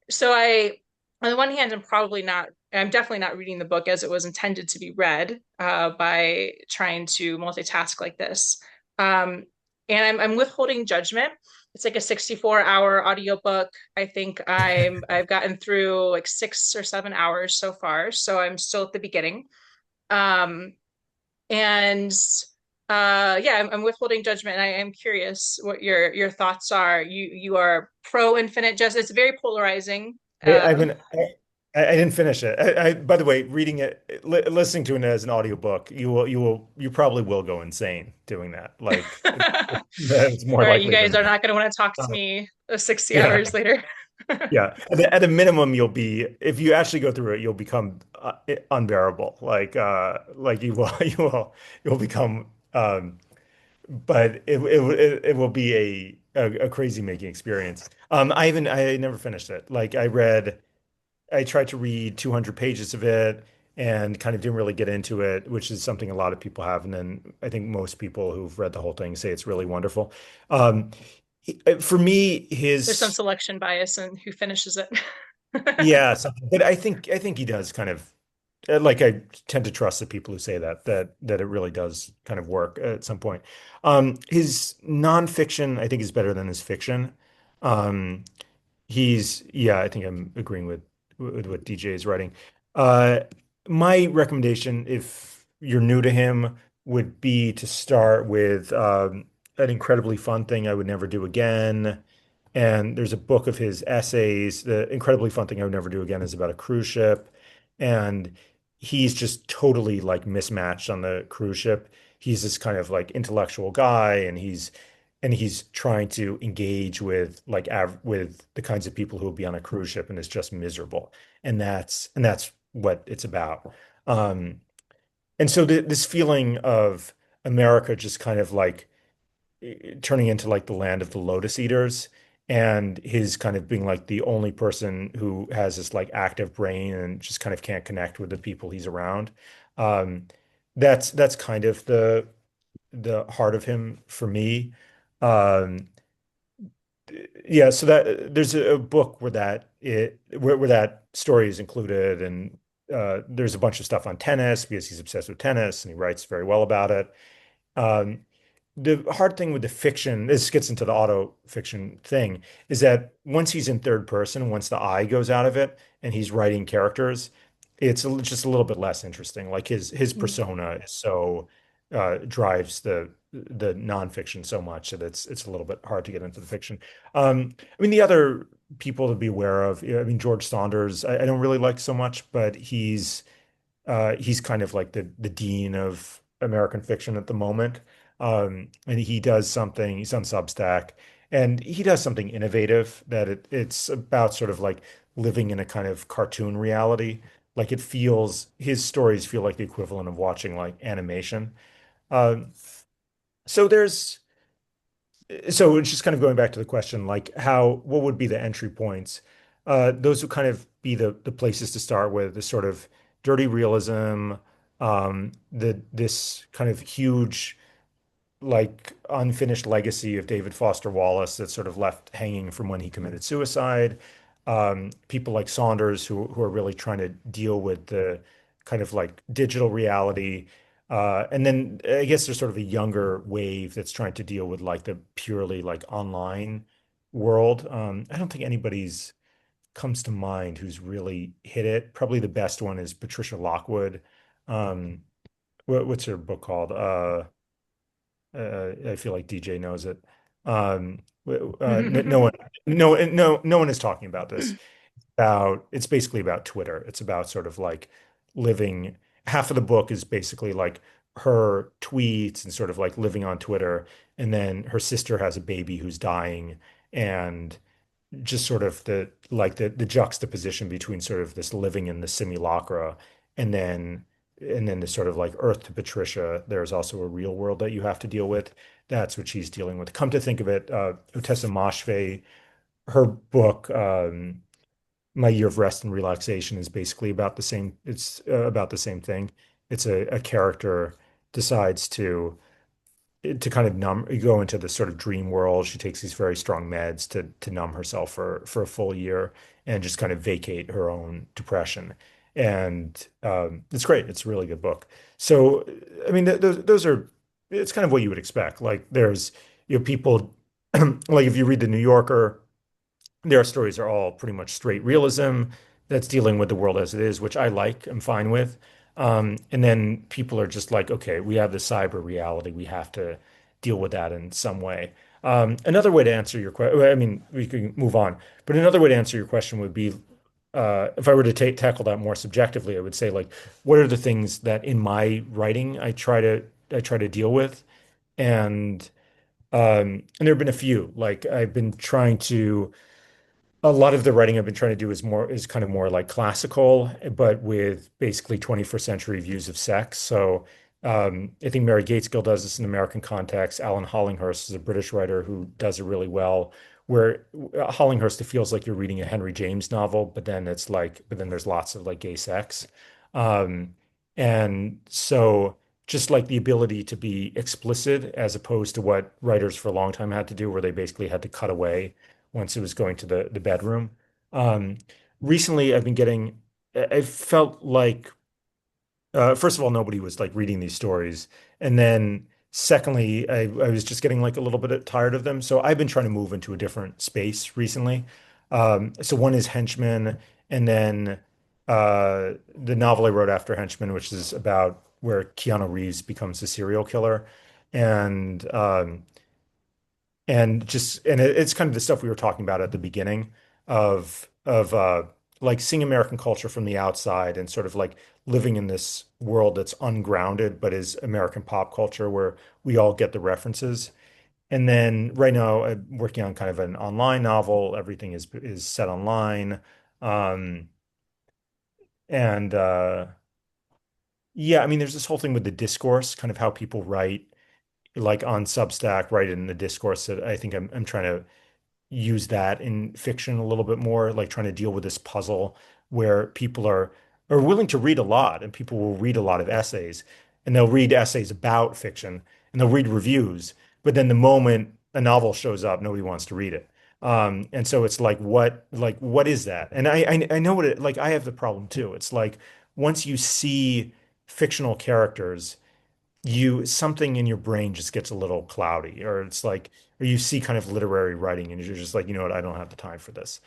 so I, on the one hand, I'm definitely not reading the book as it was intended to be read, by trying to multitask like this. Um, and I'm withholding judgment. It's like a 64-hour audiobook. I think I've gotten through like 6 or 7 hours so far, so I'm still at the beginning. Um, and yeah, I'm withholding judgment. And I am curious what your thoughts are. You are pro infinite justice. It's very polarizing. I've been I didn't finish it. By the way, reading it, listening to it as an audiobook, you probably will go insane doing that. Like it's more All right, you likely guys than are not. not going to want to talk to Uh, me 60 yeah, hours later. yeah. At a minimum, you'll be if you actually go through it, you'll become unbearable. Like you will you'll become but it will be a crazy making experience. I never finished it. Like I tried to read 200 pages of it and kind of didn't really get into it, which is something a lot of people have. And then I think most people who've read the whole thing say it's really wonderful. Um, for me, There's some his selection bias in who finishes it. yeah, something, but I think he does kind of like I tend to trust the people who say that it really does kind of work at some point. His nonfiction, I think, is better than his fiction. Um, yeah, I think I'm agreeing with what DJ is writing. Uh, my recommendation, if you're new to him, would be to start with an incredibly fun thing I would never do again. And there's a book of his essays. The incredibly fun thing I would never do again is about a cruise ship. And he's just totally like mismatched on the cruise ship. He's this kind of like intellectual guy, and he's trying to engage with like av with the kinds of people who will be on a cruise ship, and it's just miserable. And that's what it's about. Um, and so this feeling of America just kind of like turning into like the land of the lotus eaters, and his kind of being like the only person who has this like active brain and just kind of can't connect with the people he's around. Um, that's kind of the heart of him for me. Um, yeah, so that there's a book where that story is included, and there's a bunch of stuff on tennis because he's obsessed with tennis and he writes very well about it. Um, the hard thing with the fiction, this gets into the auto fiction thing, is that once he's in third person, once the I goes out of it and he's writing characters, just a little bit less interesting. Like his persona is so drives the nonfiction so much that it's a little bit hard to get into the fiction. I mean, the other people to be aware of, I mean, George Saunders, I don't really like so much, but he's kind of like the dean of American fiction at the moment. And he's on Substack, and he does something innovative that it's about sort of like living in a kind of cartoon reality. Like his stories feel like the equivalent of watching like animation. Um, so there's, so it's just kind of going back to the question, like what would be the entry points? Those would kind of be the places to start with, the sort of dirty realism, this kind of huge like unfinished legacy of David Foster Wallace that's sort of left hanging from when he committed suicide. People like Saunders who are really trying to deal with the kind of like digital reality. And then I guess there's sort of a younger wave that's trying to deal with like the purely like online world. I don't think anybody's comes to mind who's really hit it. Probably the best one is Patricia Lockwood. Um, what's her book called? I feel like DJ knows it. No one, no one is talking about this. It's basically about Twitter. It's about sort of like living. Half of the book is basically like her tweets and sort of like living on Twitter, and then her sister has a baby who's dying, and just sort of the juxtaposition between sort of this living in the simulacra and then the sort of like Earth to Patricia, there's also a real world that you have to deal with. That's what she's dealing with. Come to think of it, Utessa Moshfegh, her book, My Year of Rest and Relaxation, is basically about the same. It's about the same thing. It's a character decides to to kind of numb, go into this sort of dream world. She takes these very strong meds to numb herself for a full year and just kind of vacate her own depression. And it's great. It's a really good book. So, I mean, those are, it's kind of what you would expect. Like there's, people, like if you read The New Yorker, their stories are all pretty much straight realism that's dealing with the world as it is, which I like, I'm fine with. And then people are just like, okay, we have the cyber reality. We have to deal with that in some way. Another way to answer your question, I mean, we can move on, but another way to answer your question would be, if I were to tackle that more subjectively, I would say like, what are the things that in my writing I try to deal with, and and there have been a few. Like I've been trying to a lot of the writing I've been trying to do is kind of more like classical, but with basically 21st century views of sex. So I think Mary Gateskill does this in American context. Alan Hollinghurst is a British writer who does it really well. Where Hollinghurst, it feels like you're reading a Henry James novel, but then there's lots of like gay sex. Um, and so just like the ability to be explicit as opposed to what writers for a long time had to do, where they basically had to cut away once it was going to the bedroom. Um, Recently, I've been getting, I felt like, first of all, nobody was like reading these stories. And then secondly, I was just getting like a little bit tired of them. So I've been trying to move into a different space recently. So one is Henchmen, and then the novel I wrote after Henchmen, which is about where Keanu Reeves becomes a serial killer. And it's kind of the stuff we were talking about at the beginning of like seeing American culture from the outside and sort of like living in this world that's ungrounded but is American pop culture where we all get the references. And then right now I'm working on kind of an online novel. Everything is set online. Um and Yeah, I mean there's this whole thing with the discourse, kind of how people write like on Substack, write in the discourse that I think I'm trying to use that in fiction a little bit more, like trying to deal with this puzzle where people are willing to read a lot, and people will read a lot of essays, and they'll read essays about fiction, and they'll read reviews, but then the moment a novel shows up, nobody wants to read it. And so it's like what is that? And I know what it like. I have the problem too. It's like once you see fictional characters you something in your brain just gets a little cloudy, or it's like, or you see kind of literary writing and you're just like, you know what, I don't have the time for this.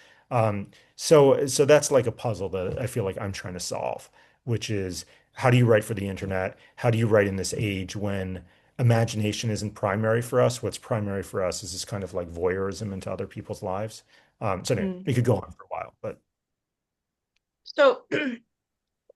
So that's like a puzzle that I feel like I'm trying to solve, which is how do you write for the internet? How do you write in this age when imagination isn't primary for us? What's primary for us is this kind of like voyeurism into other people's lives. So anyway, Mm. it could go on for a while, but So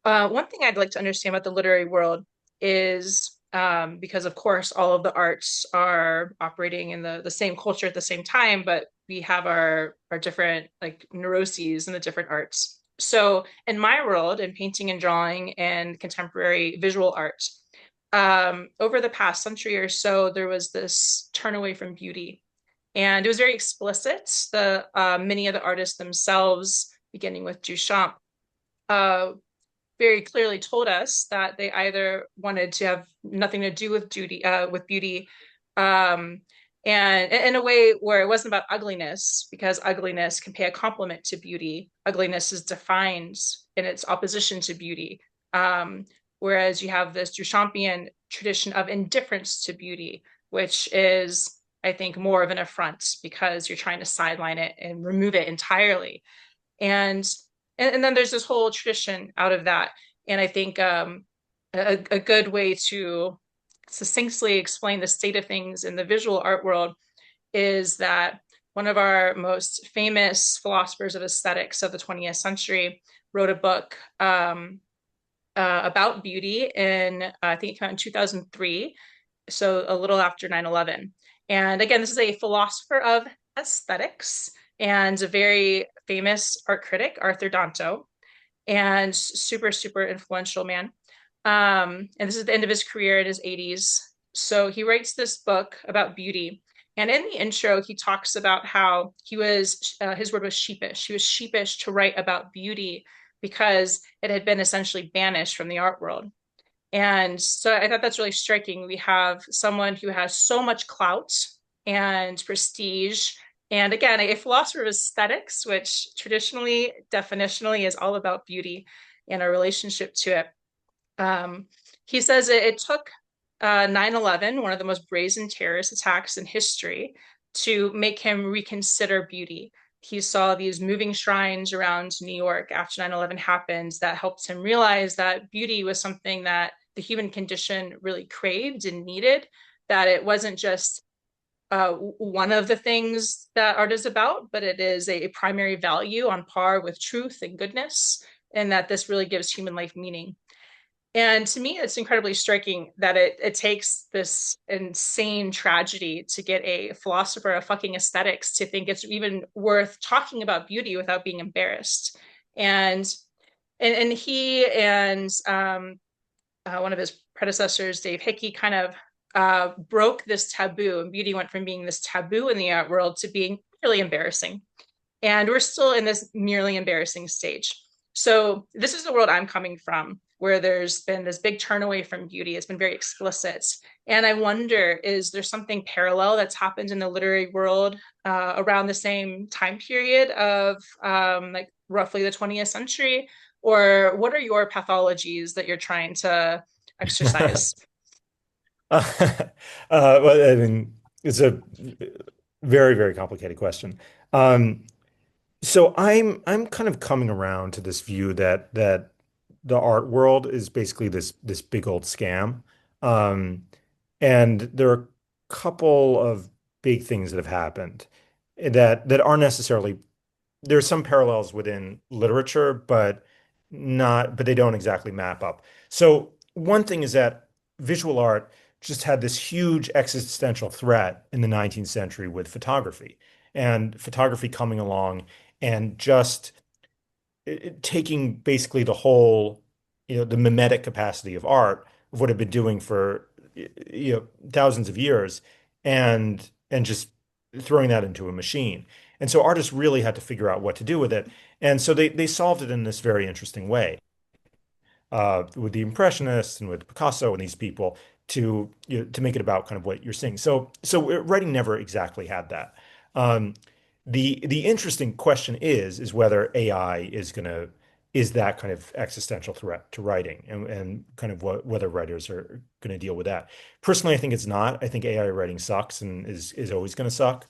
one thing I'd like to understand about the literary world is because, of course, all of the arts are operating in the same culture at the same time, but we have our different like neuroses in the different arts. So, in my world, in painting and drawing and contemporary visual art, over the past century or so, there was this turn away from beauty, and it was very explicit. The many of the artists themselves, beginning with Duchamp, uh, very clearly told us that they either wanted to have nothing to do with beauty, um, and in a way where it wasn't about ugliness, because ugliness can pay a compliment to beauty. Ugliness is defined in its opposition to beauty. Um, Whereas you have this Duchampian tradition of indifference to beauty, which is, I think, more of an affront because you're trying to sideline it and remove it entirely. And and then there's this whole tradition out of that. And I think a good way to succinctly explain the state of things in the visual art world is that one of our most famous philosophers of aesthetics of the 20th century wrote a book about beauty in I think it came out in 2003, so a little after 9/11. And again, this is a philosopher of aesthetics and a very famous art critic, Arthur Danto, and super, super influential man. And this is the end of his career in his 80s. So he writes this book about beauty. And in the intro, he talks about how his word was sheepish. He was sheepish to write about beauty because it had been essentially banished from the art world. And so I thought that's really striking. We have someone who has so much clout and prestige. And again, a philosopher of aesthetics, which traditionally, definitionally, is all about beauty and our relationship to it. Um, he says it took 9/11, one of the most brazen terrorist attacks in history, to make him reconsider beauty. He saw these moving shrines around New York after 9/11 happened that helped him realize that beauty was something that the human condition really craved and needed, that it wasn't just one of the things that art is about, but it is a primary value on par with truth and goodness, and that this really gives human life meaning. And to me, it's incredibly striking that it takes this insane tragedy to get a philosopher of fucking aesthetics to think it's even worth talking about beauty without being embarrassed. And and he and one of his predecessors, Dave Hickey, kind of broke this taboo, and beauty went from being this taboo in the art world to being really embarrassing. And we're still in this merely embarrassing stage. So this is the world I'm coming from, where there's been this big turn away from beauty. It's been very explicit. And I wonder, is there something parallel that's happened in the literary world around the same time period of like roughly the 20th century? Or what are your pathologies that you're trying to exercise? Well, I mean, it's a very, very complicated question. Um, so I'm kind of coming around to this view that the art world is basically this big old scam. Um, and there are a couple of big things that have happened that aren't necessarily there's some parallels within literature, but they don't exactly map up. So one thing is that visual art just had this huge existential threat in the 19th century with photography, and photography coming along and just taking basically the whole, the mimetic capacity of art of what it had been doing for, thousands of years, and just throwing that into a machine. And so artists really had to figure out what to do with it. And so they solved it in this very interesting way with the Impressionists and with Picasso and these people to make it about kind of what you're seeing. So writing never exactly had that. Um, the interesting question is whether AI is that kind of existential threat to writing, and kind of whether writers are going to deal with that. Personally, I think it's not. I think AI writing sucks and is always going to suck.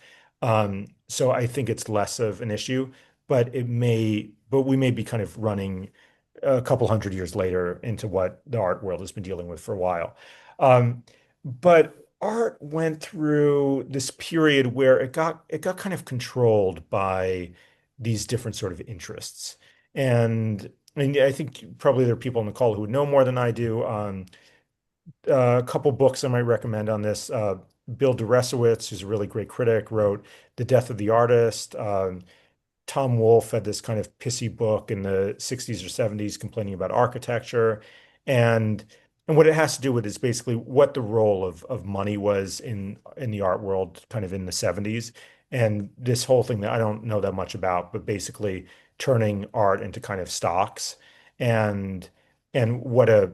So I think it's less of an issue, but we may be kind of running a couple hundred years later into what the art world has been dealing with for a while. But art went through this period where it got kind of controlled by these different sort of interests. And I mean, I think probably there are people on the call who would know more than I do. A couple books I might recommend on this. Bill Deresiewicz, who's a really great critic, wrote The Death of the Artist. Tom Wolfe had this kind of pissy book in the 60s or 70s complaining about architecture. And and what it has to do with is basically what the role of money was in the art world kind of in the 70s. And this whole thing that I don't know that much about, but basically turning art into kind of stocks and and what a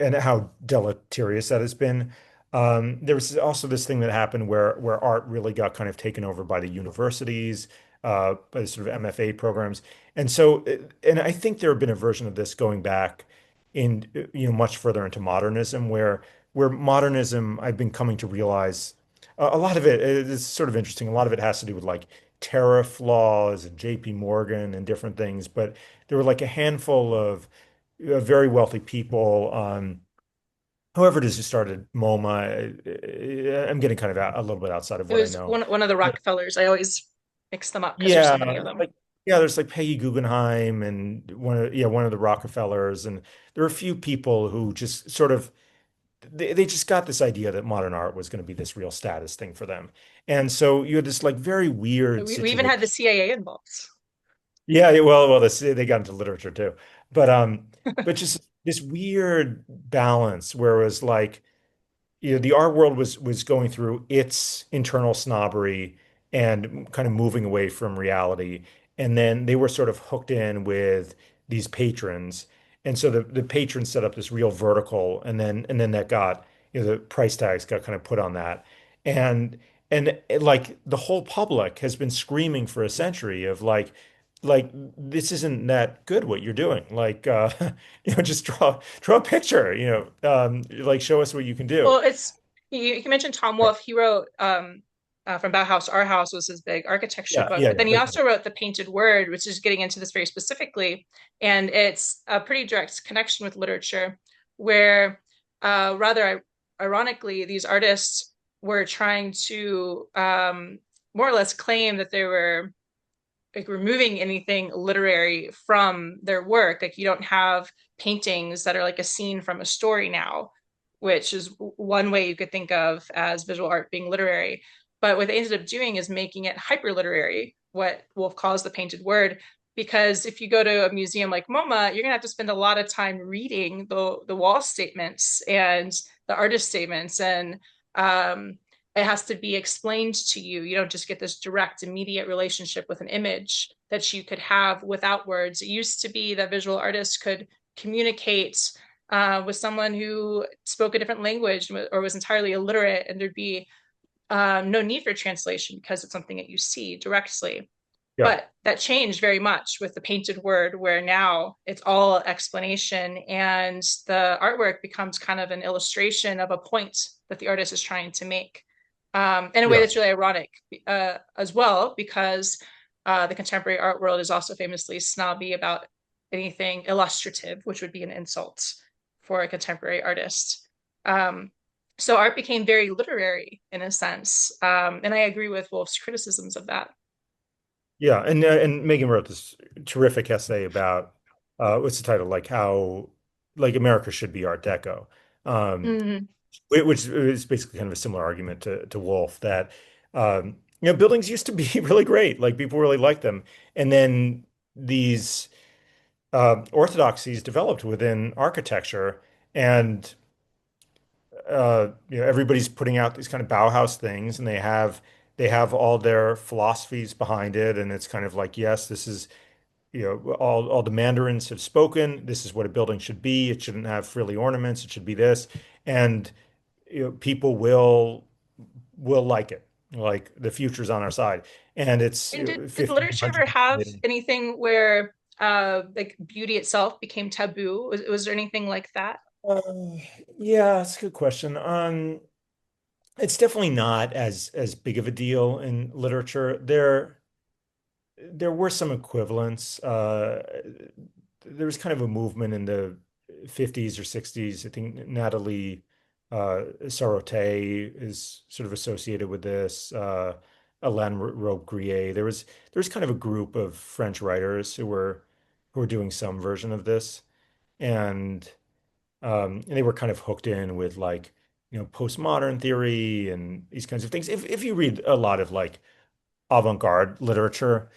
and how deleterious that has been. There was also this thing that happened where art really got kind of taken over by the universities, by the sort of MFA programs. And so, and I think there have been a version of this going back in, much further into modernism, where modernism, I've been coming to realize a lot of it is sort of interesting. A lot of it has to do with like tariff laws and JP Morgan and different things. But there were like a handful of very wealthy people, whoever it is who started MoMA. I'm getting kind of a little bit outside of It what I was know. one of the Rockefellers. I always mix them up because there's so many of Yeah, them. like there's like Peggy Guggenheim and one of the Rockefellers, and there are a few people who just sort of they just got this idea that modern art was going to be this real status thing for them. And so you had this like very weird We even had situation. the CIA involved. Yeah, yeah, well, they got into literature too. But just this weird balance where it was like the art world was going through its internal snobbery and kind of moving away from reality. And then they were sort of hooked in with these patrons. And so the patrons set up this real vertical, and then that got, the price tags got kind of put on that. And like the whole public has been screaming for a century of like this isn't that good what you're doing. Like just draw a picture, like show us what you can do. Well, you mentioned Tom Wolfe. He wrote from Bauhaus. Our House was his big architecture Yeah, book, yeah, but yeah. then he also wrote The Painted Word, which is getting into this very specifically, and it's a pretty direct connection with literature, where rather ironically, these artists were trying to more or less claim that they were like removing anything literary from their work. Like you don't have paintings that are like a scene from a story now, which is one way you could think of as visual art being literary. But what they ended up doing is making it hyper literary, what Wolf calls the painted word. Because if you go to a museum like MoMA, you're gonna have to spend a lot of time reading the wall statements and the artist statements, and it has to be explained to you. You don't just get this direct, immediate relationship with an image that you could have without words. It used to be that visual artists could communicate with someone who spoke a different language or was entirely illiterate, and there'd be no need for translation because it's something that you see directly. Yeah. But that changed very much with the painted word, where now it's all explanation and the artwork becomes kind of an illustration of a point that the artist is trying to make, in a way Yeah. that's really ironic as well, because the contemporary art world is also famously snobby about anything illustrative, which would be an insult for a contemporary artist. Um, so art became very literary in a sense, and I agree with Wolf's criticisms of that. Yeah, and Megan wrote this terrific essay about what's the title? Like how like America should be Art Deco. Um, Mm-hmm. which is basically kind of a similar argument to Wolf that buildings used to be really great. Like people really liked them. And then these orthodoxies developed within architecture, and everybody's putting out these kind of Bauhaus things, and they have all their philosophies behind it, and it's kind of like, yes, this is, all the mandarins have spoken. This is what a building should be. It shouldn't have frilly ornaments. It should be this, and people will like it. Like the future's on our side, and it's And did 50, literature ever have anything where like beauty itself became taboo? Was there anything like that? Uh, yeah, that's a good question. It's definitely not as big of a deal in literature. There were some equivalents. There was kind of a movement in the 50s or 60s. I think Natalie Sarraute is sort of associated with this. Alain Robbe-Grillet. There was kind of a group of French writers who were doing some version of this, and they were kind of hooked in with like postmodern theory and these kinds of things. If you read a lot of like avant-garde literature,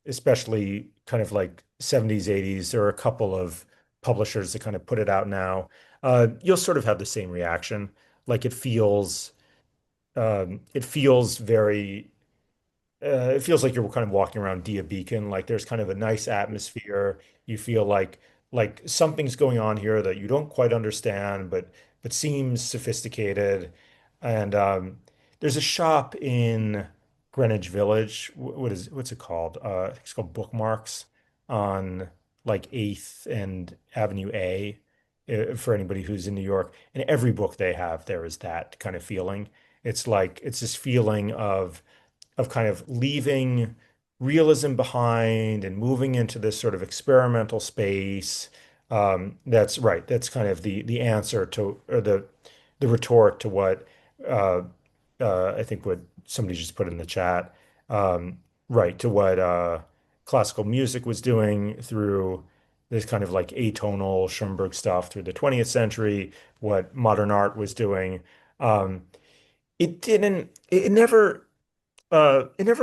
especially kind of like 70s, 80s. There are a couple of publishers that kind of put it out now. You'll sort of have the same reaction. Like it feels very it feels like you're kind of walking around Dia Beacon. Like there's kind of a nice atmosphere. You feel like something's going on here that you don't quite understand, but seems sophisticated. And there's a shop in Greenwich Village. What's it called? I think it's called Bookmarks on like 8th and Avenue A, for anybody who's in New York. And every book they have there is that kind of feeling. It's this feeling of kind of leaving realism behind and moving into this sort of experimental space. That's right. That's kind of the answer to, or the retort to what uh, I think what somebody just put in the chat. Right, to what classical music was doing through this kind of like atonal Schoenberg stuff through the 20th century, what modern art was doing. Um, it never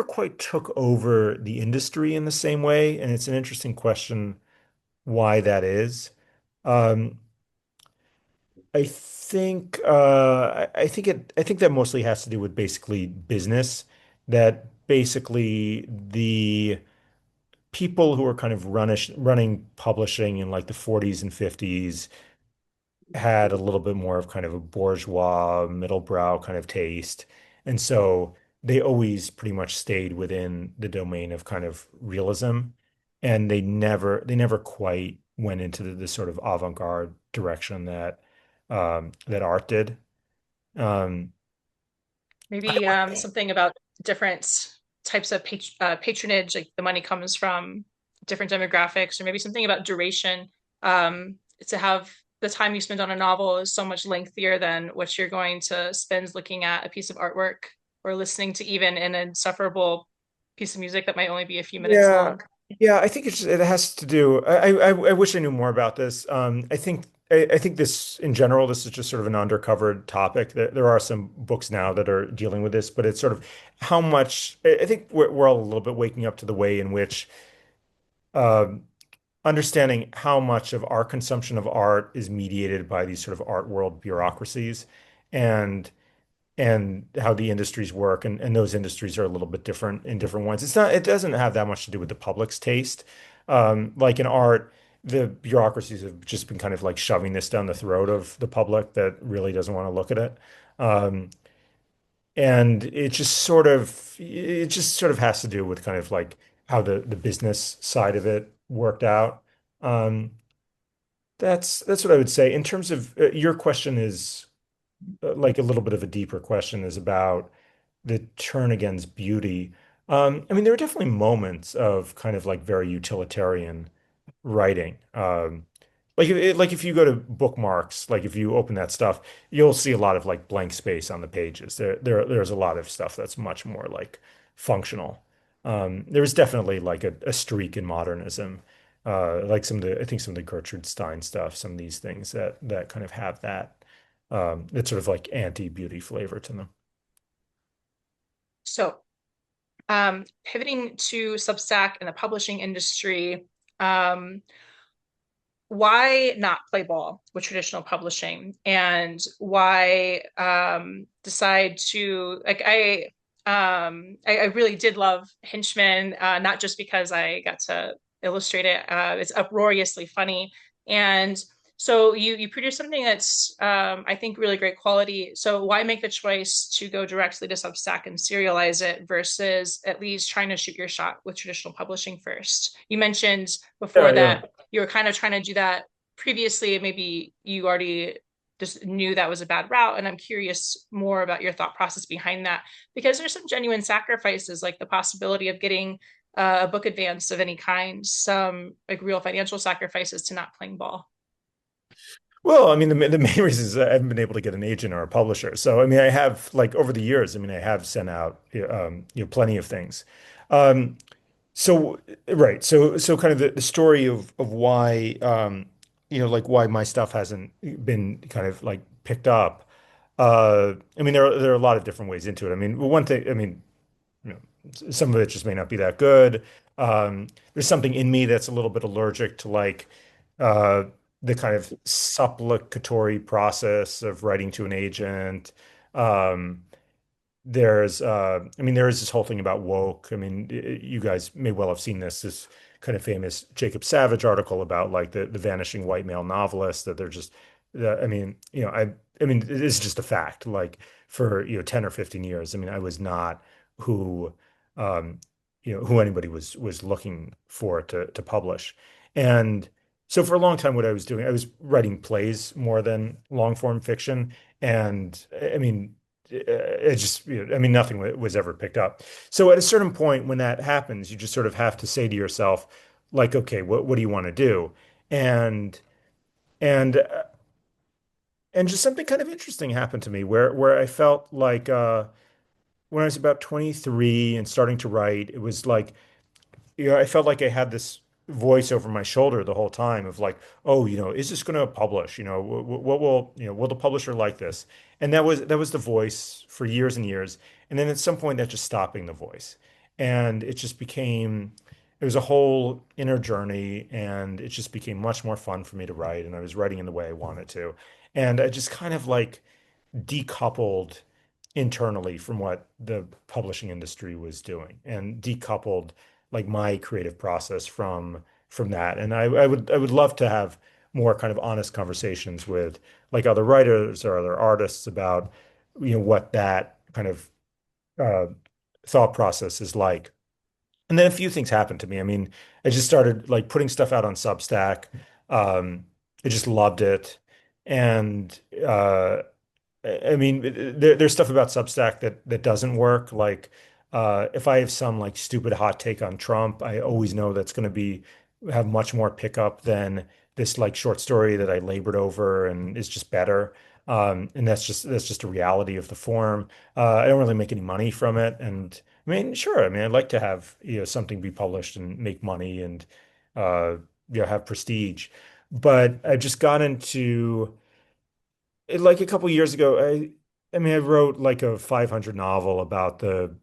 quite took over the industry in the same way, and it's an interesting question why that is. Um, I think that mostly has to do with basically business, that basically the people who were kind of running publishing in like the 40s and 50s had a little bit more of kind of a bourgeois, middle-brow kind of taste. And so they always pretty much stayed within the domain of kind of realism. And they never quite went into the sort of avant-garde direction that art did. Um, Maybe something about different types of patronage, like the money comes from different demographics, or maybe something about duration. To have the time you spend on a novel is so much lengthier than what you're going to spend looking at a piece of artwork or listening to even an insufferable piece of music that might only be a few minutes Yeah, long. yeah. I think it has to do. I wish I knew more about this. I think this in general, this is just sort of an undercovered topic. There are some books now that are dealing with this, but it's sort of how much. I think we're all a little bit waking up to the way in which um, understanding how much of our consumption of art is mediated by these sort of art world bureaucracies, and and how the industries work, and those industries are a little bit different in different ones. It doesn't have that much to do with the public's taste. Like in art, the bureaucracies have just been kind of like shoving this down the throat of the public that really doesn't want to look at it. Um, and it just sort of has to do with kind of like how the business side of it worked out. Um, that's what I would say. In terms of your question is like a little bit of a deeper question is about the turn against beauty. I mean, there are definitely moments of kind of like very utilitarian writing. Like if you go to bookmarks, like if you open that stuff, you'll see a lot of like blank space on the pages. There's a lot of stuff that's much more like functional. There's definitely like a streak in modernism, like I think some of the Gertrude Stein stuff, some of these things that kind of have that sort of like anti-beauty flavor to them. So, pivoting to Substack and the publishing industry, why not play ball with traditional publishing, and why decide to like I really did love Hinchman, not just because I got to illustrate it. It's uproariously funny, and so you produce something that's I think really great quality. So why make the choice to go directly to Substack and serialize it versus at least trying to shoot your shot with traditional publishing first? You mentioned Yeah, before yeah. that you were kind of trying to do that previously. Maybe you already just knew that was a bad route. And I'm curious more about your thought process behind that, because there's some genuine sacrifices, like the possibility of getting a book advance of any kind, some like real financial sacrifices to not playing ball. Well, I mean, the main reason is I haven't been able to get an agent or a publisher. So, I mean, I have like over the years, I mean, I have sent out plenty of things. Um, so, right. So kind of the story of why like why my stuff hasn't been kind of like picked up. I mean, there are a lot of different ways into it. I mean, one thing, I mean, you know, some of it just may not be that good. There's something in me that's a little bit allergic to like uh, the kind of supplicatory process of writing to an agent. Um, I mean, there is this whole thing about woke. I mean, you guys may well have seen this kind of famous Jacob Savage article about like the vanishing white male novelist that they're just, I mean, I mean, it is just a fact. Like for, 10 or 15 years, I mean, I was not who, um, who anybody was looking for to publish. And so for a long time, what I was doing, I was writing plays more than long form fiction. And I mean, it just, I mean, nothing was ever picked up. So at a certain point when that happens, you just sort of have to say to yourself, like, okay, what do you want to do? And and and just something kind of interesting happened to me where I felt like when I was about 23 and starting to write, it was like I felt like I had this voice over my shoulder the whole time of like, oh, is this going to publish? What will, will the publisher like this? And that was the voice for years and years. And then at some point that just stopped being the voice. And it was a whole inner journey, and it just became much more fun for me to write. And I was writing in the way I wanted to. And I just kind of like decoupled internally from what the publishing industry was doing and decoupled like my creative process from that. And I would love to have more kind of honest conversations with like other writers or other artists about what that kind of uh, thought process is like. And then a few things happened to me. I mean, I just started like putting stuff out on Substack. Um, I just loved it. And I mean, there's stuff about Substack that doesn't work. Like, if I have some like stupid hot take on Trump, I always know that's going to be have much more pickup than this like short story that I labored over and is just better. And that's just a reality of the form. I don't really make any money from it, and I mean, sure. I mean, I'd like to have something be published and make money and uh, have prestige, but I've just got into like a couple years ago, I mean, I wrote like a 500 novel about the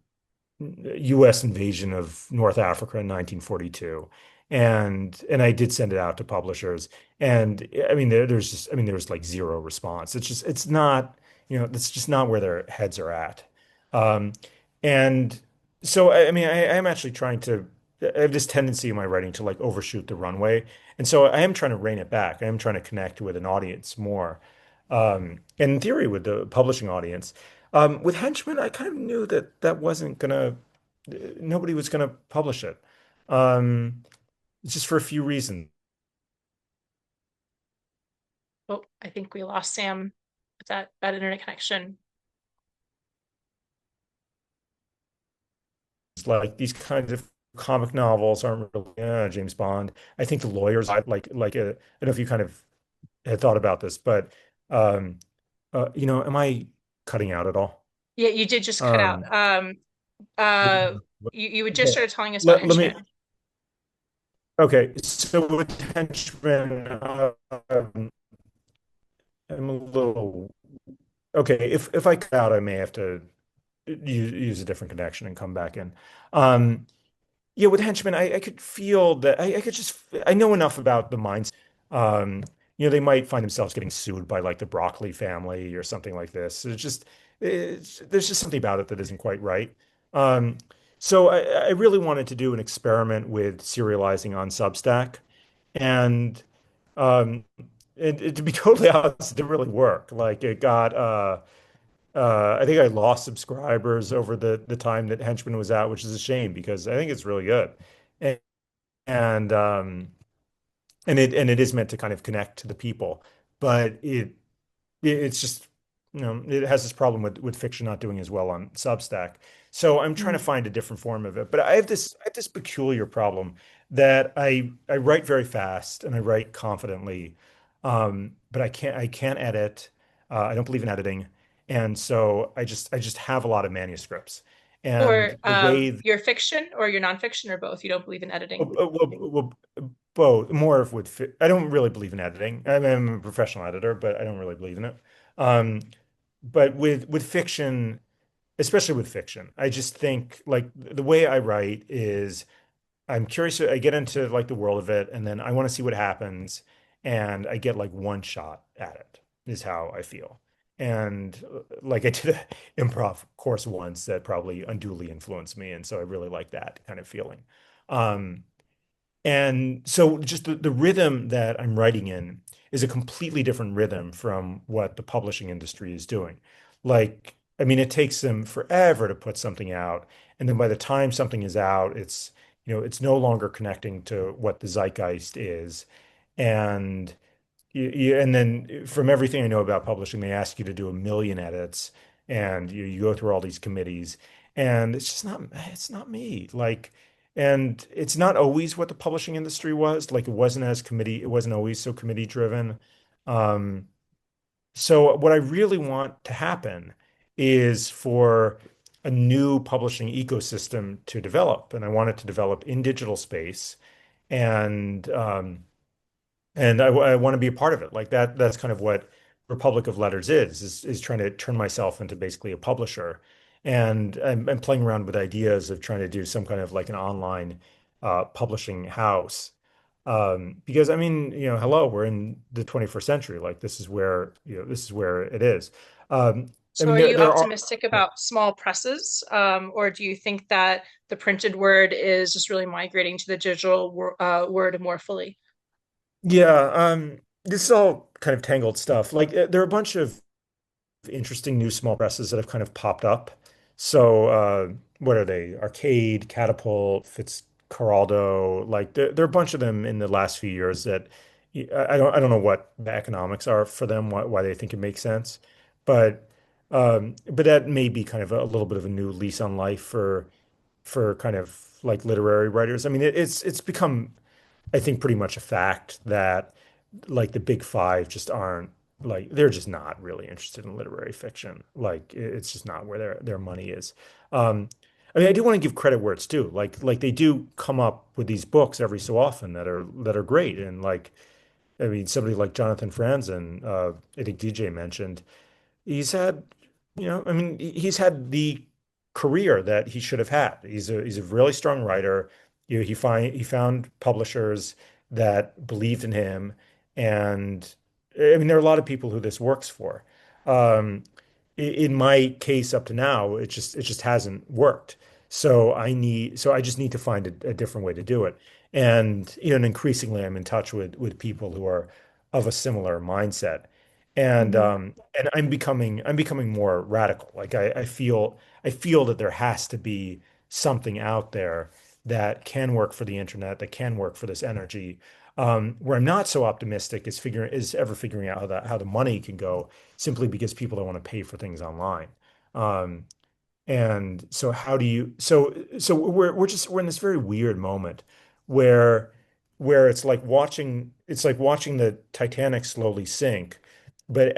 U.S. invasion of North Africa in 1942. And I did send it out to publishers. And I mean, there's like zero response. It's not, that's just not where their heads are at. Um, and so, I mean, I am actually trying to, I have this tendency in my writing to like overshoot the runway. And so I am trying to rein it back. I am trying to connect with an audience more. And in theory, with the publishing audience. With Henchman, I kind of knew that that wasn't gonna, nobody was gonna publish it. Um, just for a few reasons. Oh, I think we lost Sam with that bad internet connection. Like these kinds of comic novels aren't really James Bond. I think the lawyers, I don't know if you kind of had thought about this, but um, am I cutting out at all? Yeah, you did just cut out. Um, Uh, you had just yeah. started telling us about Let me. Henchmen. Okay, so with Henchman, I'm a little okay. If I cut out, I may have to use a different connection and come back in. Um, yeah, with Henchmen, I could feel that I could just I know enough about the minds. Um, they might find themselves getting sued by like the Broccoli family or something like this. There's just something about it that isn't quite right. Um, so I really wanted to do an experiment with serializing on Substack, and um, to be totally honest, it didn't really work. Like it got I think I lost subscribers over the time that Henchman was out, which is a shame because I think it's really good. And and um and it is meant to kind of connect to the people, but it's just it has this problem with fiction not doing as well on Substack. So I'm trying to Mm. find a different form of it. But I have this peculiar problem that I write very fast and I write confidently, but I can't edit. I don't believe in editing, and so I just have a lot of manuscripts. For And the way your fiction or your nonfiction or both? You don't believe in editing. well, both more of would fit. I don't really believe in editing. I mean, I'm a professional editor, but I don't really believe in it. Um, but with fiction, especially with fiction, I just think like the way I write is I'm curious. I get into like the world of it, and then I want to see what happens, and I get like one shot at it, is how I feel. And like I did an improv course once that probably unduly influenced me, and so I really like that kind of feeling. Um, and so just the rhythm that I'm writing in is a completely different rhythm from what the publishing industry is doing. Like, I mean, it takes them forever to put something out. And then by the time something is out, it's no longer connecting to what the zeitgeist is. And and then from everything I know about publishing, they ask you to do a million edits and you go through all these committees and it's not me. Like, and it's not always what the publishing industry was. Like it wasn't always so committee driven. Um, so what I really want to happen is for a new publishing ecosystem to develop. And I want it to develop in digital space. And I want to be a part of it. Like that's kind of what Republic of Letters is trying to turn myself into basically a publisher. And I'm playing around with ideas of trying to do some kind of like an online publishing house. Because I mean, hello, we're in the 21st century. Like this is where it is. I So mean, are you there are. optimistic about small presses, or do you think that the printed word is just really migrating to the digital word more fully? Yeah, this is all kind of tangled stuff. Like there are a bunch of interesting new small presses that have kind of popped up. So what are they? Arcade, Catapult, Fitzcarraldo, like there are a bunch of them in the last few years that I don't know what the economics are for them, why they think it makes sense. But that may be kind of a little bit of a new lease on life for kind of like literary writers. I mean, it's become, I think, pretty much a fact that like the big five just aren't like they're just not really interested in literary fiction. Like it's just not where their money is. Um, I mean, I do want to give credit where it's due. Like they do come up with these books every so often that are great. And like I mean, somebody like Jonathan Franzen, I think DJ mentioned, he's had, I mean, he's had the career that he should have had. He's a really strong writer. He found publishers that believed in him, and I mean, there are a lot of people who this works for. Um, in my case, up to now, it just hasn't worked. So I just need to find a different way to do it. And increasingly, I'm in touch with people who are of a similar mindset and I'm becoming more radical. Like I feel that there has to be something out there that can work for the internet, that can work for this energy. Where I'm not so optimistic is ever figuring out how the money can go simply because people don't want to pay for things online. Um, and so how do you so we're in this very weird moment where it's like watching the Titanic slowly sink, but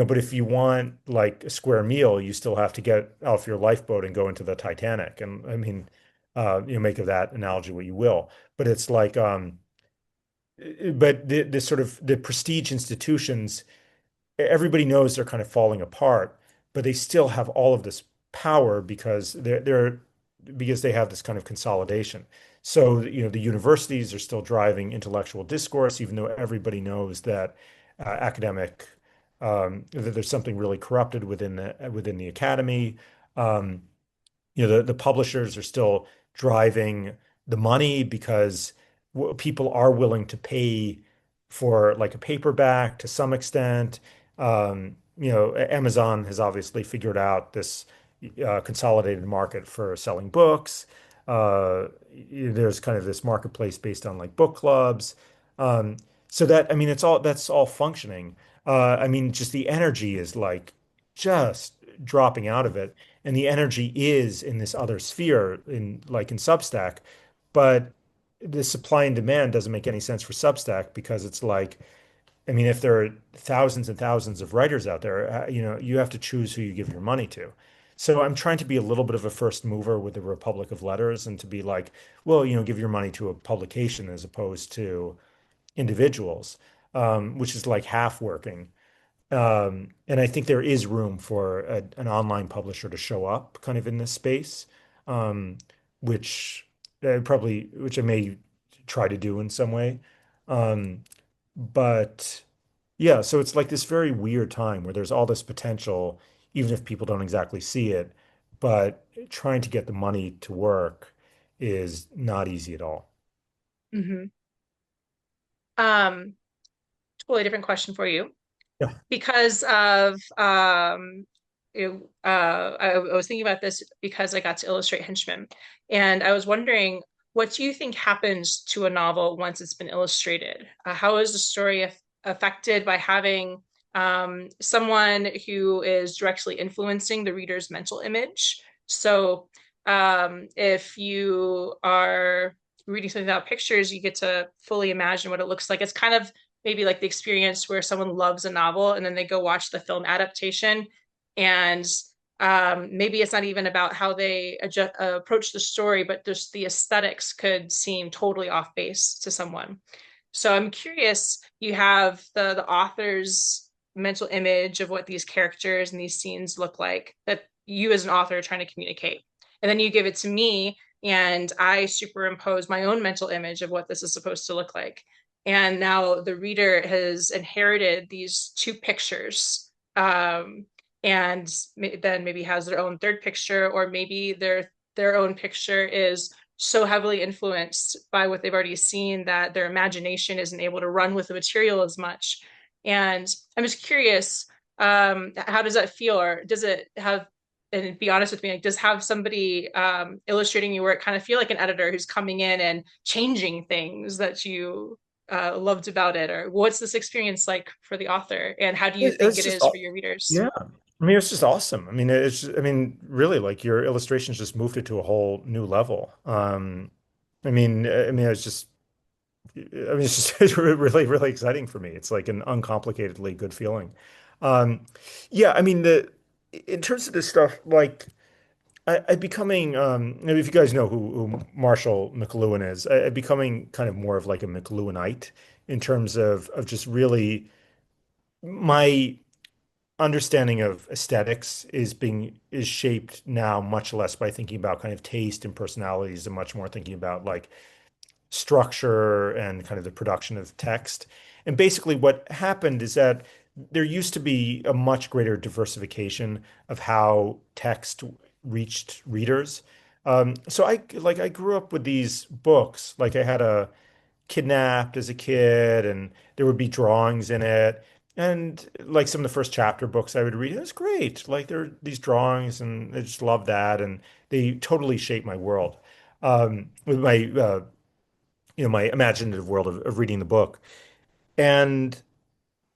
but if you want like a square meal, you still have to get off your lifeboat and go into the Titanic. And I mean, make of that analogy what you will. But it's like but the sort of the prestige institutions, everybody knows they're kind of falling apart, but they still have all of this power because they have this kind of consolidation. So, the universities are still driving intellectual discourse, even though everybody knows that academic that there's something really corrupted within the academy. Um, the publishers are still driving the money because people are willing to pay for like a paperback to some extent. Amazon has obviously figured out this consolidated market for selling books. There's kind of this marketplace based on like book clubs. Um, so that, I mean, that's all functioning. I mean, just the energy is like just dropping out of it and the energy is in this other sphere in Substack, but the supply and demand doesn't make any sense for Substack because it's like, I mean, if there are thousands and thousands of writers out there, you have to choose who you give your money to. So I'm trying to be a little bit of a first mover with the Republic of Letters and to be like, well, give your money to a publication as opposed to individuals, which is like half working. And I think there is room for an online publisher to show up kind of in this space, um, which which I may try to do in some way. Um, but yeah, so it's like this very weird time where there's all this potential, even if people don't exactly see it, but trying to get the money to work is not easy at all. Hmm. Um, Totally different question for you. Yeah. Because of I was thinking about this because I got to illustrate Henchmen, and I was wondering, what do you think happens to a novel once it's been illustrated? How is the story affected by having someone who is directly influencing the reader's mental image? So, if you are reading something without pictures, you get to fully imagine what it looks like. It's kind of maybe like the experience where someone loves a novel and then they go watch the film adaptation and maybe it's not even about how they approach the story, but just the aesthetics could seem totally off base to someone. So I'm curious, you have the author's mental image of what these characters and these scenes look like that you as an author are trying to communicate. And then you give it to me and I superimpose my own mental image of what this is supposed to look like. And now the reader has inherited these two pictures. and then maybe has their own third picture, or maybe their own picture is so heavily influenced by what they've already seen that their imagination isn't able to run with the material as much. And I'm just curious, how does that feel, or does it have, and be honest with me, like, does have somebody illustrating your work kind of feel like an editor who's coming in and changing things that you loved about it? Or what's this experience like for the author, and how do you think It's it just, is for your readers? yeah. I mean, it's just awesome. I mean, I mean, really, like your illustrations just moved it to a whole new level. It's just, it's just it's really, really exciting for me. It's like an uncomplicatedly good feeling. Um, yeah, I mean, in terms of this stuff, like I'm becoming, maybe if you guys know who Marshall McLuhan is, I'm becoming kind of more of like a McLuhanite in terms of just really my understanding of aesthetics is shaped now much less by thinking about kind of taste and personalities and much more thinking about like structure and kind of the production of text. And basically what happened is that there used to be a much greater diversification of how text reached readers. So I grew up with these books. Like I had a kidnapped as a kid, and there would be drawings in it. And like some of the first chapter books I would read, it was great. Like there are these drawings, and I just love that, and they totally shaped my world. With my my imaginative world of reading the book. And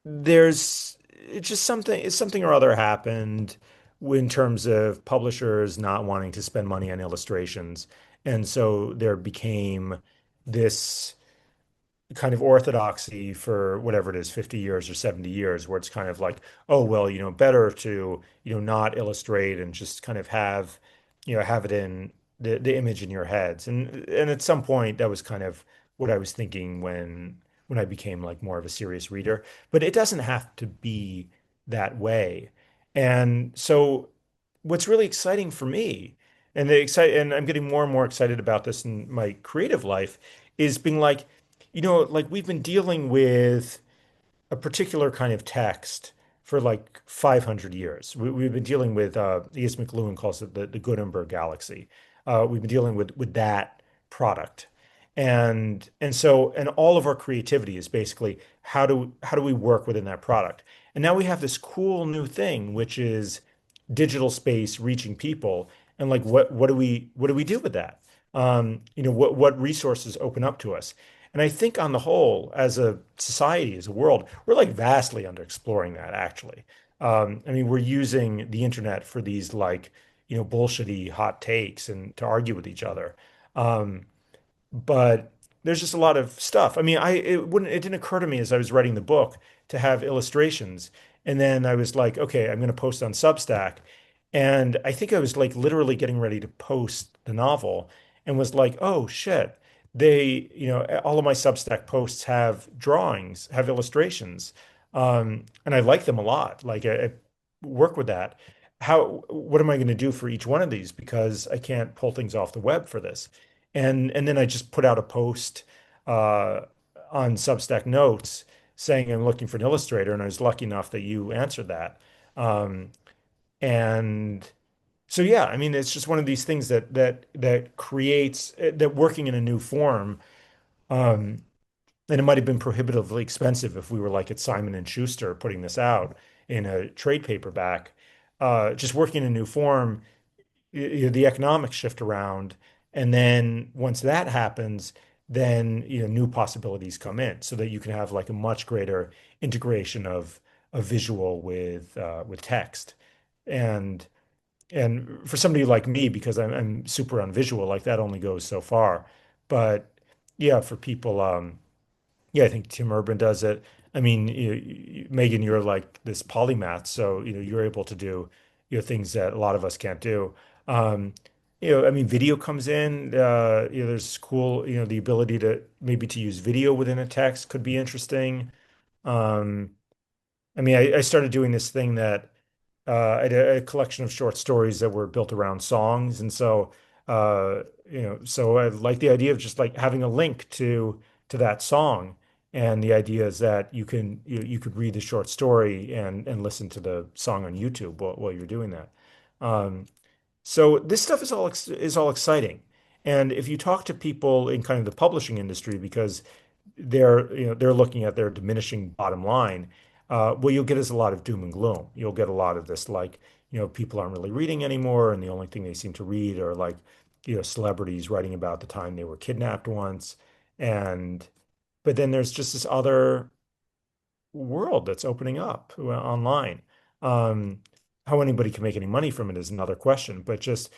there's it's just something or other happened in terms of publishers not wanting to spend money on illustrations. And so there became this kind of orthodoxy for whatever it is, 50 years or 70 years, where it's kind of like, oh, well, better to, not illustrate and just kind of have, have it in the image in your heads. And at some point that was kind of what I was thinking when I became like more of a serious reader. But it doesn't have to be that way. And so what's really exciting for me, and I'm getting more and more excited about this in my creative life, is being like, like we've been dealing with a particular kind of text for like 500 years. We've been dealing with, E.S. McLuhan calls it the Gutenberg galaxy. We've been dealing with that product. And all of our creativity is basically how do we work within that product? And now we have this cool new thing, which is digital space reaching people. And like what do we do with that? What resources open up to us? And I think on the whole, as a society, as a world, we're like vastly under exploring that actually. I mean, we're using the internet for these like, bullshitty hot takes and to argue with each other. Um, but there's just a lot of stuff. I mean, it didn't occur to me as I was writing the book to have illustrations. And then I was like, okay, I'm going to post on Substack. And I think I was like literally getting ready to post the novel and was like, oh shit. All of my Substack posts have drawings, have illustrations. And I like them a lot. Like I work with that. What am I going to do for each one of these? Because I can't pull things off the web for this. And then I just put out a post uh, on Substack Notes saying I'm looking for an illustrator, and I was lucky enough that you answered that. Um, and so yeah, I mean, it's just one of these things that creates that working in a new form. Um, and it might have been prohibitively expensive if we were like at Simon and Schuster putting this out in a trade paperback. Just working in a new form, the economics shift around, and then once that happens, then new possibilities come in, so that you can have like a much greater integration of visual with text, and for somebody like me, because I'm super on visual, like that only goes so far. But yeah, for people, yeah, I think Tim Urban does it. I mean, Megan, you're like this polymath, so you're able to do things that a lot of us can't do. Um, I mean, video comes in. There's cool, the ability to maybe to use video within a text could be interesting. Um, I mean, I started doing this thing that I had a collection of short stories that were built around songs, and so I like the idea of just like having a link to that song And the idea is that you could read the short story and listen to the song on YouTube while you're doing that. Um, so this stuff is all exciting. And if you talk to people in kind of the publishing industry, because they're looking at their diminishing bottom line, what you'll get is a lot of doom and gloom. You'll get a lot of this like, people aren't really reading anymore, and the only thing they seem to read are like, celebrities writing about the time they were kidnapped once. And but then there's just this other world that's opening up online. Um, how anybody can make any money from it is another question, but just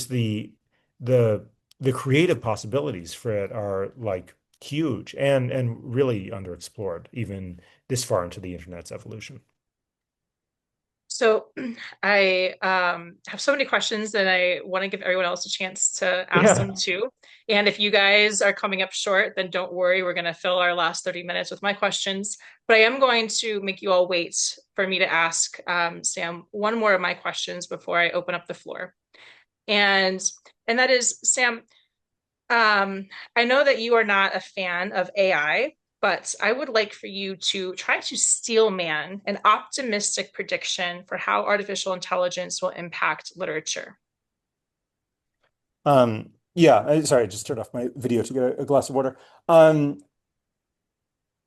the the creative possibilities for it are like huge and really underexplored, even this far into the internet's evolution. So I have so many questions and I want to give everyone else a chance to ask them Yeah. too. And if you guys are coming up short, then don't worry. We're going to fill our last 30 minutes with my questions. But I am going to make you all wait for me to ask Sam one more of my questions before I open up the floor. And and that is, Sam, I know that you are not a fan of AI, but I would like for you to try to steel man an optimistic prediction for how artificial intelligence will impact literature. Yeah, sorry, I just turned off my video to get a glass of water. Um,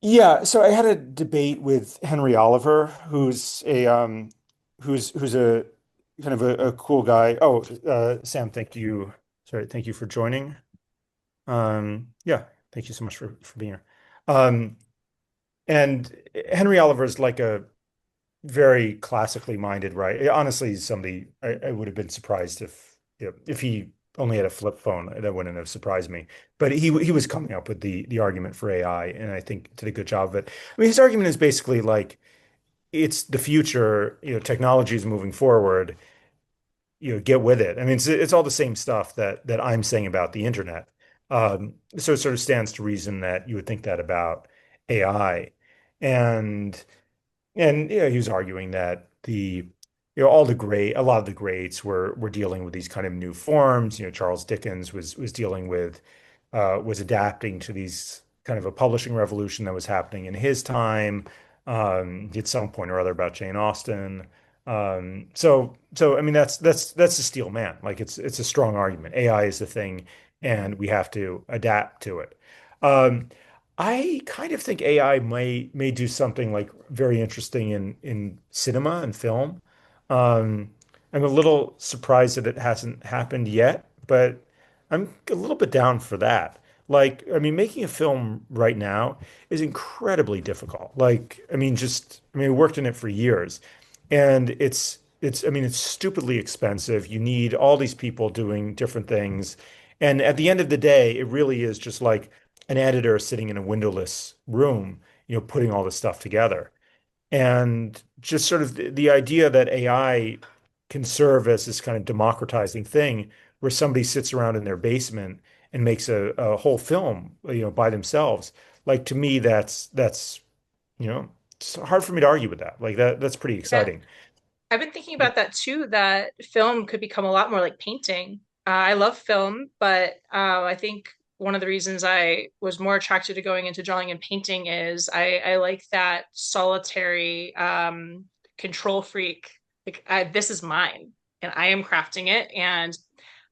Yeah, so I had a debate with Henry Oliver, who's a kind of a cool guy. Oh, Sam, thank you. Sorry, thank you for joining. Yeah, thank you so much for being here. Um, and Henry Oliver is like a very classically minded, right? Honestly, he's somebody I would have been surprised if he only had a flip phone. That wouldn't have surprised me. But he was coming up with the argument for AI, and I think did a good job of it. I mean, his argument is basically like it's the future. Technology is moving forward. Get with it. I mean, it's all the same stuff that I'm saying about the internet. So it sort of stands to reason that you would think that about AI, and. And he was arguing that a lot of the greats were dealing with these kind of new forms. Charles Dickens was dealing with was adapting to these kind of a publishing revolution that was happening in his time. At some point or other about Jane Austen. So I mean that's a steel man. Like it's a strong argument. AI is the thing, and we have to adapt to it. Um, I kind of think AI may do something like very interesting in cinema and film. Um, I'm a little surprised that it hasn't happened yet, but I'm a little bit down for that. Like, I mean, making a film right now is incredibly difficult. Like, I worked in it for years, and I mean, it's stupidly expensive. You need all these people doing different things, and at the end of the day, it really is just like an editor sitting in a windowless room, putting all this stuff together. And just sort of the idea that AI can serve as this kind of democratizing thing where somebody sits around in their basement and makes a whole film, by themselves. Like to me, you know, it's hard for me to argue with that. Like that's pretty Yeah, exciting. I've been thinking about that too, that film could become a lot more like painting. I love film, but I think one of the reasons I was more attracted to going into drawing and painting is I like that solitary control freak. Like this is mine, and I am crafting it. And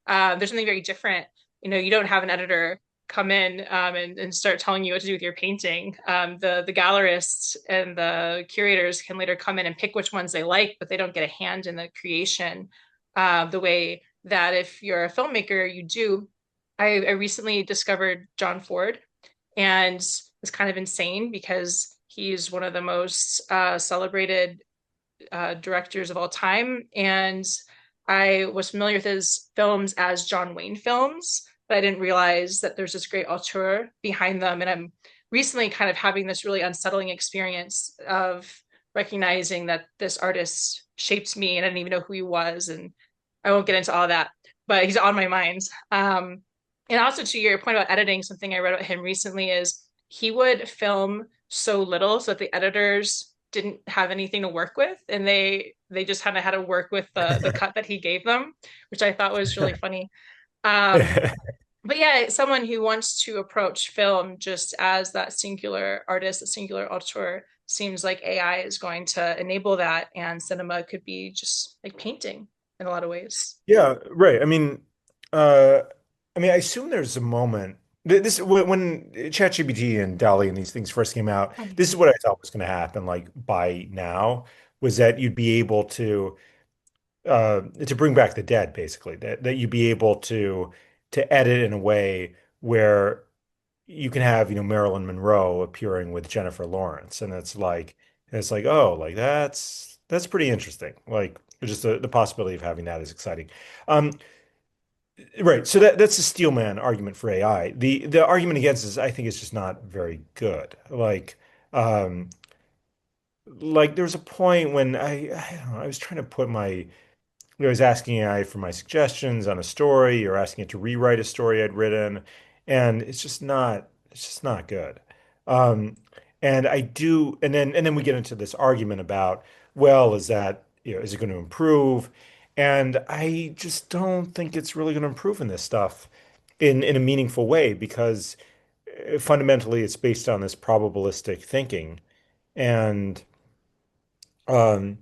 there's something very different. You don't have an editor come in and start telling you what to do with your painting. The gallerists and the curators can later come in and pick which ones they like, but they don't get a hand in the creation the way that if you're a filmmaker, you do. I recently discovered John Ford, and it's kind of insane because he's one of the most celebrated directors of all time. And I was familiar with his films as John Wayne films, but I didn't realize that there's this great auteur behind them. And I'm recently kind of having this really unsettling experience of recognizing that this artist shaped me and I didn't even know who he was. And I won't get into all of that, but he's on my mind. And also to your point about editing, something I read about him recently is he would film so little so that the editors didn't have anything to work with and they just kind of had to work with the cut that he gave them, which I thought was really funny. Um But yeah, someone who wants to approach film just as that singular artist, a singular auteur, seems like AI is going to enable that, and cinema could be just like painting in a lot of ways. Yeah, right. Uh, I assume there's a moment. This when ChatGPT and DALL-E and these things first came out. This is what I thought was going to happen. Like by now, was that you'd be able to bring back the dead, basically. That you'd be able to edit in a way where you can have, Marilyn Monroe appearing with Jennifer Lawrence, and it's like, oh, like that's pretty interesting. Like just the possibility of having that is exciting. Um, right. So that's the Steelman argument for AI. The argument against is I think it's just not very good. Um, like there was a point when I don't know, I was trying to put my I was asking AI for my suggestions on a story or asking it to rewrite a story I'd written, and it's just not good. Um, and I do, and then we get into this argument about, well, is it going to improve? And I just don't think it's really going to improve in this stuff in a meaningful way because fundamentally it's based on this probabilistic thinking. And um,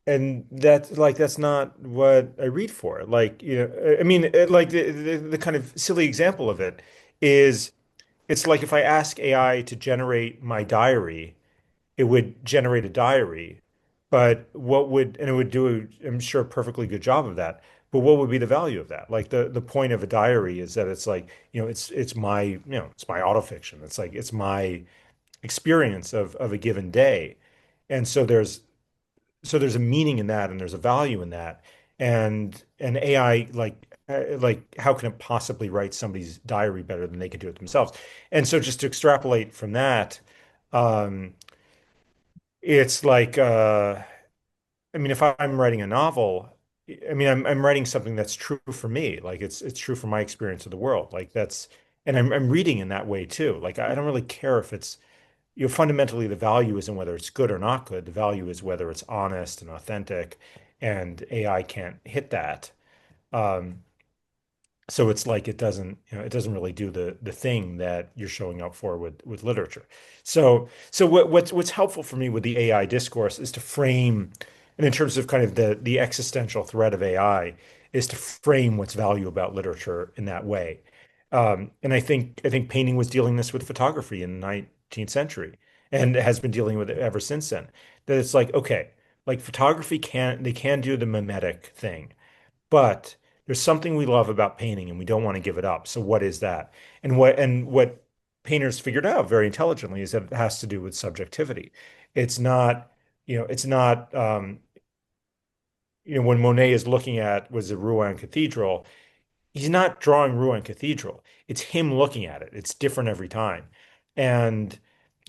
and that's not what I read for. Like the kind of silly example of it is it's like if I ask AI to generate my diary, it would generate a diary, but and it would do, I'm sure, a perfectly good job of that. But what would be the value of that? Like the point of a diary is that it's like, it's my autofiction. It's like it's my experience of a given day. And so there's a meaning in that and there's a value in that. And AI, like how can it possibly write somebody's diary better than they can do it themselves? And so just to extrapolate from that, um, it's like if I'm writing a novel, I'm writing something that's true for me. Like it's true for my experience of the world. And I'm reading in that way too. Like I don't really care if it's fundamentally the value isn't whether it's good or not good. The value is whether it's honest and authentic, and AI can't hit that. Um, so it's like it doesn't really do the thing that you're showing up for with literature. So what's helpful for me with the AI discourse is to frame, and in terms of kind of the existential threat of AI, is to frame what's value about literature in that way. And I think painting was dealing this with photography in the 19th century and has been dealing with it ever since then. That it's like, okay, like photography can do the mimetic thing, but there's something we love about painting and we don't want to give it up. So what is that? And what painters figured out very intelligently is that it has to do with subjectivity. It's not, it's not when Monet is looking at was the Rouen Cathedral, he's not drawing Rouen Cathedral. It's him looking at it. It's different every time. And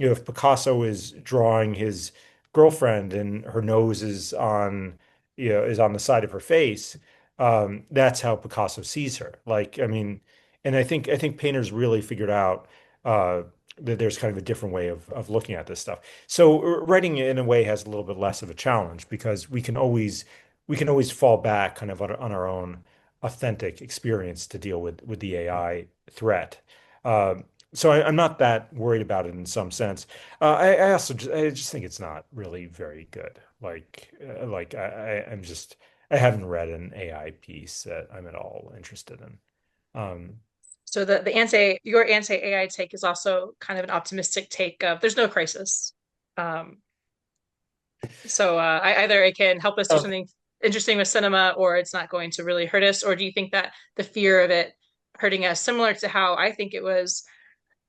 if Picasso is drawing his girlfriend and her nose is on the side of her face, that's how Picasso sees her. And I think painters really figured out uh, that there's kind of a different way of looking at this stuff. So writing in a way has a little bit less of a challenge because we can always fall back kind of on our own authentic experience to deal with the AI threat. So I'm not that worried about it in some sense. I just think it's not really very good. I haven't read an AI piece that I'm at all interested in. Um, So the anti your anti AI take is also kind of an optimistic take of there's no crisis. Um, either it can help us do Oh. something interesting with cinema, or it's not going to really hurt us. Or do you think that the fear of it hurting us, similar to how I think it was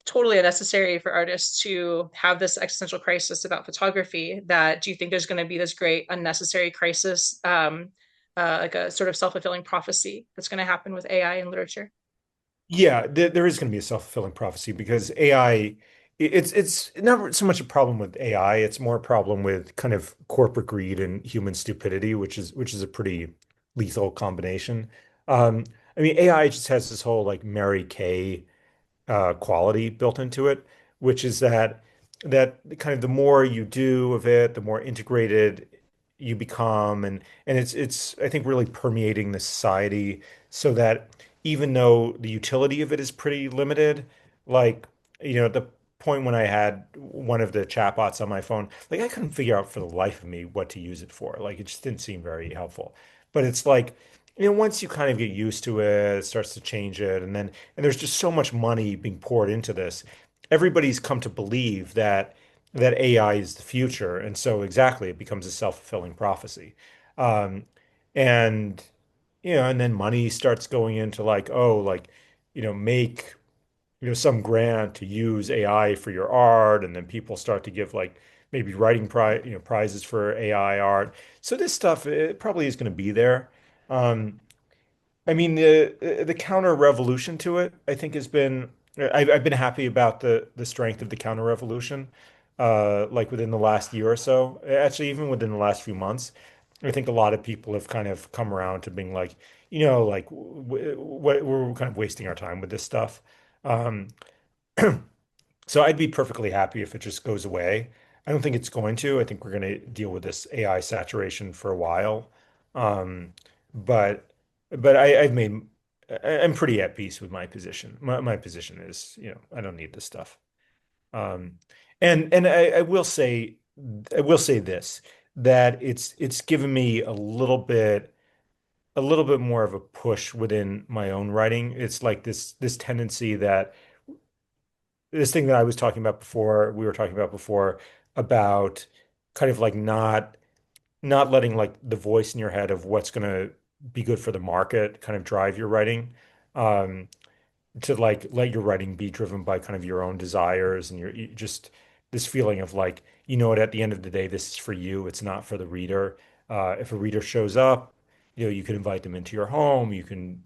totally unnecessary for artists to have this existential crisis about photography, that do you think there's going to be this great unnecessary crisis, like a sort of self-fulfilling prophecy that's going to happen with AI in literature? Yeah, there is going to be a self-fulfilling prophecy because AI, it's not so much a problem with AI, it's more a problem with kind of corporate greed and human stupidity, which is a pretty lethal combination. Um, AI just has this whole like Mary Kay quality built into it, which is that kind of the more you do of it, the more integrated you become, and it's I think really permeating the society so that even though the utility of it is pretty limited. Like, at the point when I had one of the chatbots on my phone, like I couldn't figure out for the life of me what to use it for. Like it just didn't seem very helpful. But it's like, once you kind of get used to it, it starts to change it, and there's just so much money being poured into this. Everybody's come to believe that AI is the future, and so exactly it becomes a self-fulfilling prophecy. Um, and and then money starts going into like, oh, like, make, some grant to use AI for your art, and then people start to give like maybe writing prizes for AI art. So this stuff, it probably is going to be there. Um, I mean, the counter revolution to it, I think, has been. I've been happy about the strength of the counter revolution, like within the last year or so. Actually, even within the last few months, I think a lot of people have kind of come around to being like, like we're kind of wasting our time with this stuff. Um, so I'd be perfectly happy if it just goes away. I don't think it's going to. I think we're going to deal with this AI saturation for a while. Um, but I've made I'm pretty at peace with my position. My position is, I don't need this stuff. Um, and I will say this, that it's given me a little bit more of a push within my own writing. It's like this tendency that this thing that I was talking about before, we were talking about before, about kind of like not letting like the voice in your head of what's going to be good for the market kind of drive your writing. Um, to like let your writing be driven by kind of your own desires and just this feeling of like, at the end of the day, this is for you. It's not for the reader. If a reader shows up, you can invite them into your home. You can,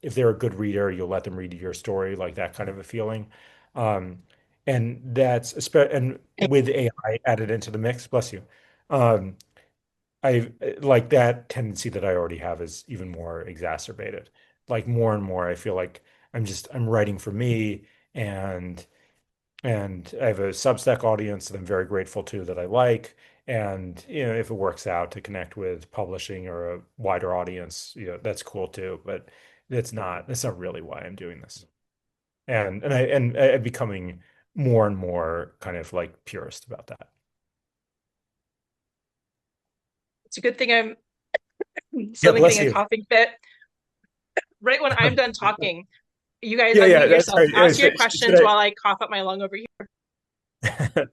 if they're a good reader, you'll let them read your story, like that kind of a feeling. Um, and and with AI added into the mix, bless you. Um, I like that tendency that I already have is even more exacerbated. Like more and more, I feel like I'm writing for me, and I have a Substack audience that I'm very grateful to, that I like. And if it works out to connect with publishing or a wider audience, that's cool too. But that's not really why I'm doing this. I'm becoming more and more kind of like purist about that. It's a good thing I'm Yeah, suddenly getting bless a you. coughing fit. Right when I'm done talking, you guys Yeah, unmute yeah. yourselves. Sorry. Ask your Should questions while I cough up my lung over here. I?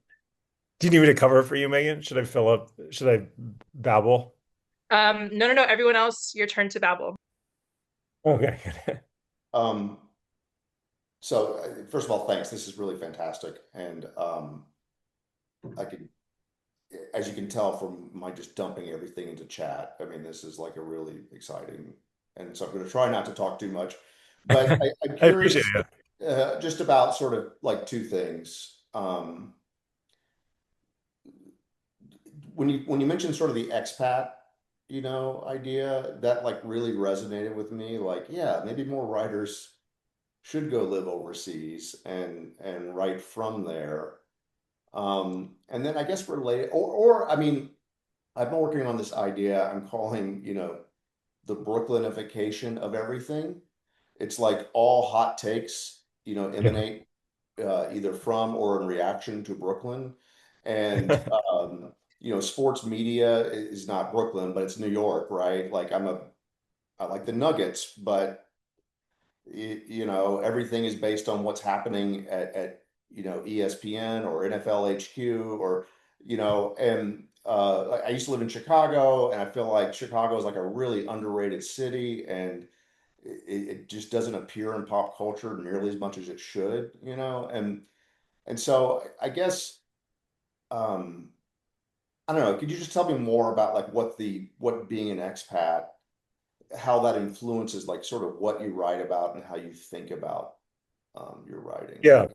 Do you need me to cover it for you, Megan? Should I fill up? Should I babble? No, no, no. Everyone else, your turn to babble. Okay. Um, first of all, thanks. This is really fantastic. And I could, as you can tell from my just dumping everything into chat, I mean, this is like a really exciting. And so I'm going to try not to talk too much, but I I'm appreciate curious it. just about sort of like two things. When you mentioned sort of the expat, idea, that like really resonated with me. Like, yeah, maybe more writers should go live overseas and write from there. And then I guess related, or I mean, I've been working on this idea I'm calling, the Brooklynification of everything. It's like all hot takes, Yeah. emanate either from or in reaction to Brooklyn. And sports media is not Brooklyn, but it's New York, right? Like I like the Nuggets, but everything is based on what's happening at ESPN or NFL HQ or and I used to live in Chicago, and I feel like Chicago is like a really underrated city, and it just doesn't appear in pop culture nearly as much as it should, and so I guess um I don't know, could you just tell me more about like what being an expat, how that influences like sort of what you write about and how you think about your writing, Yeah.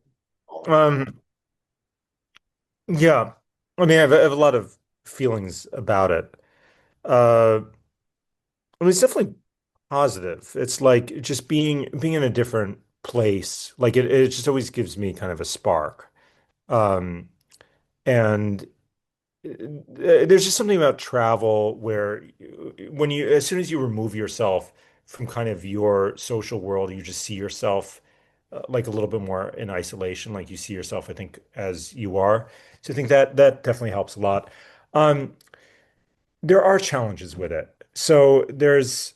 all that stuff. Um, yeah. I mean, I have a lot of feelings about it. Uh, I mean, it's definitely positive. It's like just being in a different place. Like it just always gives me kind of a spark. Um, and there's just something about travel where when as soon as you remove yourself from kind of your social world, you just see yourself like a little bit more in isolation, like you see yourself, I think, as you are. So I think that that definitely helps a lot. Um, there are challenges with it. So there's,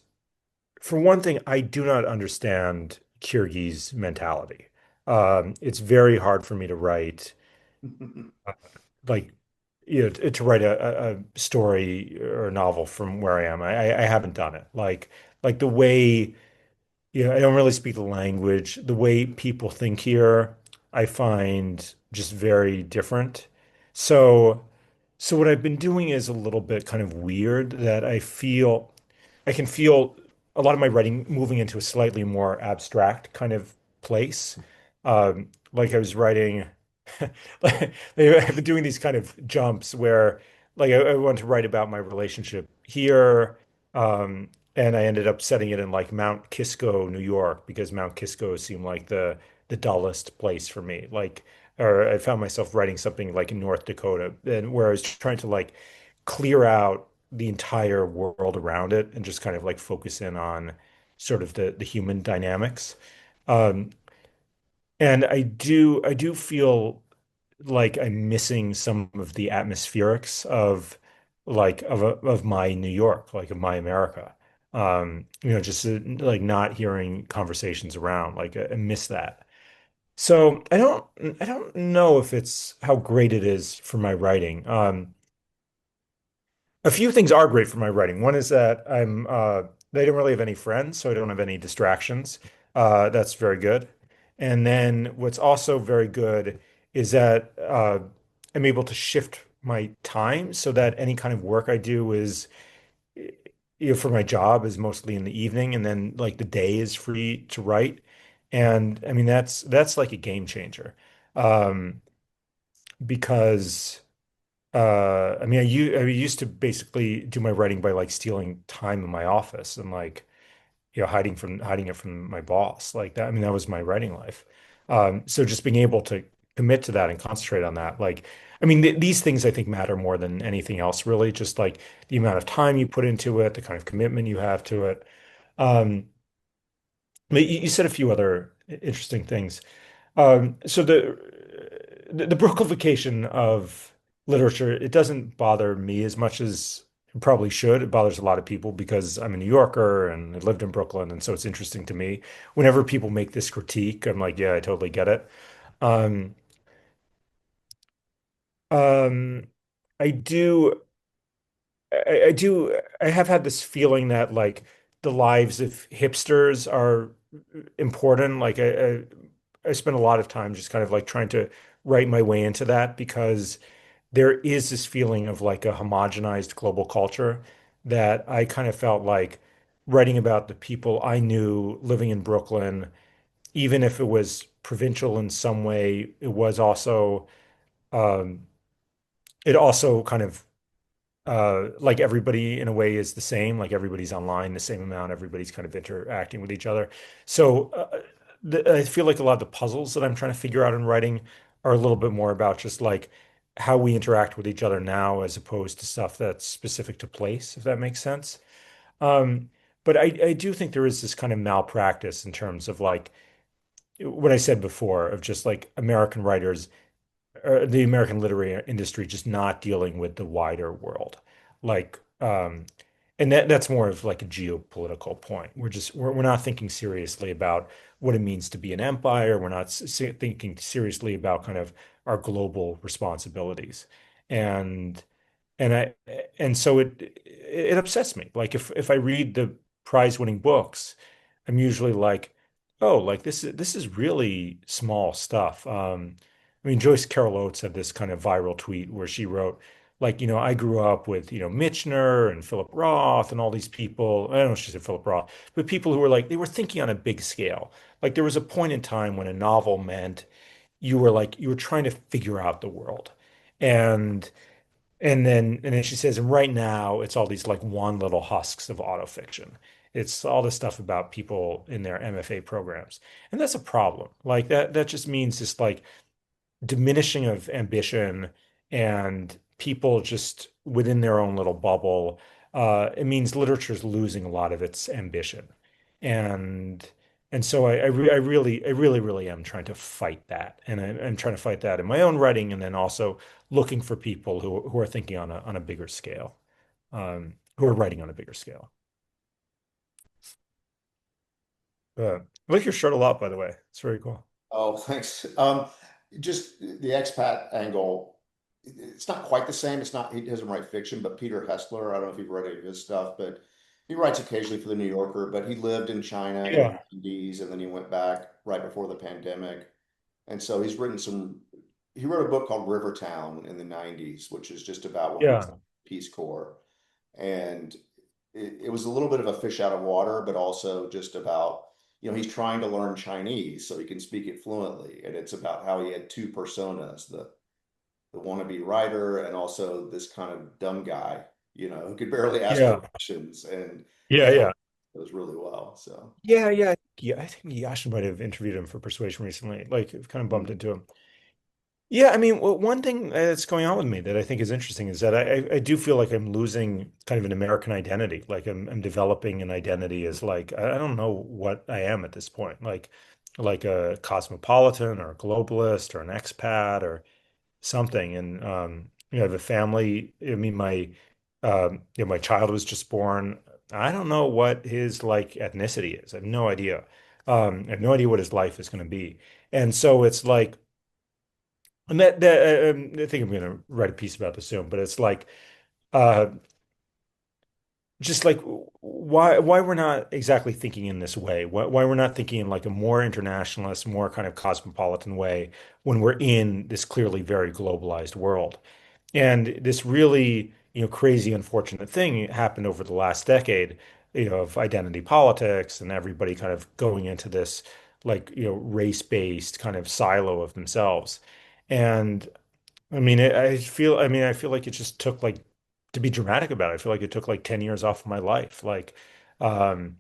for one thing, I do not understand Kyrgyz mentality. It's very hard for me to write like to write a story or a novel from where I am. I haven't done it. Like the way I don't really speak the language. The way people think here, I find just very different. So so what I've been doing is a little bit kind of weird that I can feel a lot of my writing moving into a slightly more abstract kind of place. Like I was writing, like, I've been doing these kind of jumps where, like, I want to write about my relationship here, and I ended up setting it in like Mount Kisco, New York, because Mount Kisco seemed like the dullest place for me. Like, or I found myself writing something like in North Dakota, and where I was trying to like clear out the entire world around it and just kind of like focus in on sort of the human dynamics. Um, and I do feel like I'm missing some of the atmospherics of of my New York, like of my America. Just like not hearing conversations around, like I miss that. So I don't know if it's how great it is for my writing. A few things are great for my writing. One is that I don't really have any friends, so I don't have any distractions. That's very good. And then what's also very good is that I'm able to shift my time so that any kind of work I do is, for my job is mostly in the evening, and then like the day is free to write. And I mean that's like a game changer. Um, because I used to basically do my writing by like stealing time in my office and like, hiding it from my boss. Like that, I mean, that was my writing life. So just being able to commit to that and concentrate on that, like, I mean, these things I think matter more than anything else, really. Just like the amount of time you put into it, the kind of commitment you have to it. Um, but you said a few other interesting things. So the Brooklification of literature, it doesn't bother me as much as it probably should. It bothers a lot of people because I'm a New Yorker and I lived in Brooklyn, and so it's interesting to me. Whenever people make this critique, I'm like, yeah, I totally get it. Um, um, I do, I have had this feeling that like the lives of hipsters are important. I spent a lot of time just kind of like trying to write my way into that because there is this feeling of like a homogenized global culture that I kind of felt like writing about the people I knew living in Brooklyn, even if it was provincial in some way, um, it also kind of like everybody in a way is the same, like everybody's online the same amount, everybody's kind of interacting with each other. So I feel like a lot of the puzzles that I'm trying to figure out in writing are a little bit more about just like how we interact with each other now as opposed to stuff that's specific to place, if that makes sense. Um, but I do think there is this kind of malpractice in terms of like what I said before of just like American writers or the American literary industry just not dealing with the wider world. Like, and that's more of like a geopolitical point. We're not thinking seriously about what it means to be an empire. We're not thinking seriously about kind of our global responsibilities. And and I and so it upsets me. Like if I read the prize-winning books, I'm usually like, oh, like this is really small stuff. I mean, Joyce Carol Oates had this kind of viral tweet where she wrote, like, I grew up with, Michener and Philip Roth and all these people. I don't know if she said Philip Roth, but people who were like, they were thinking on a big scale. Like there was a point in time when a novel meant you were trying to figure out the world. And and then she says, and right now it's all these like one little husks of autofiction. It's all this stuff about people in their MFA programs. And that's a problem. Like that just means just like diminishing of ambition and people just within their own little bubble. It means literature's losing a lot of its ambition. And and so I really am trying to fight that, and I'm trying to fight that in my own writing, and then also looking for people who are thinking on a bigger scale, who are writing on a bigger scale. I like your shirt a lot, by the way. It's very cool. Oh, thanks. Just the expat angle. It's not quite the same. It's not, he doesn't write fiction, but Peter Hessler, I don't know if you've read any of his stuff, but he writes occasionally for the New Yorker, but he lived in China in the Yeah, 90s and then he went back right before the pandemic. And so he's written he wrote a book called Rivertown in the 90s, which is just about when he was yeah, in the Peace Corps. And it was a little bit of a fish out of water, but also just about, he's trying to learn Chinese so he can speak it fluently. And it's about how he had two personas, the wannabe writer and also this kind of dumb guy, who could barely ask yeah, questions. And yeah, that yeah. goes really well. So Yeah. I think Yash might have interviewed him for Persuasion recently. Like, I've kind of bumped into him. Yeah, I mean, one thing that's going on with me that I think is interesting is that I do feel like I'm losing kind of an American identity. Like I'm developing an identity as like I don't know what I am at this point. Like a cosmopolitan or a globalist or an expat or something. And I have a family. I mean, my child was just born. I don't know what his like ethnicity is. I have no idea. I have no idea what his life is going to be. And so it's like. And I think I'm going to write a piece about this soon, but it's like uh, just like why we're not exactly thinking in this way, why we're not thinking in like a more internationalist, more kind of cosmopolitan way when we're in this clearly very globalized world. And this really, crazy, unfortunate thing happened over the last decade, of identity politics and everybody kind of going into this like, race-based kind of silo of themselves. And I feel like it just took like to be dramatic about it. I feel like it took like 10 years off of my life. Um,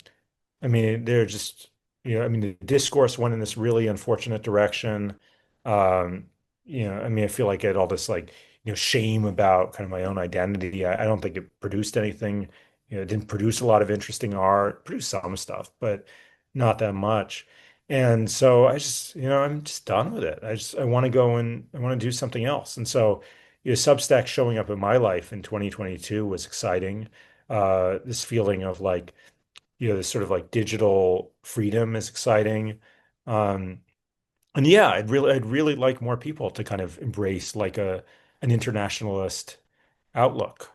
they're just, the discourse went in this really unfortunate direction. Um, I feel like I had all this like, shame about kind of my own identity. I don't think it produced anything. It didn't produce a lot of interesting art, produced some stuff, but not that much. And so I'm just done with it. I want to go and I want to do something else. And so, Substack showing up in my life in 2022 was exciting. This feeling of like, this sort of like digital freedom is exciting. Um, and yeah, I'd really like more people to kind of embrace like an internationalist outlook.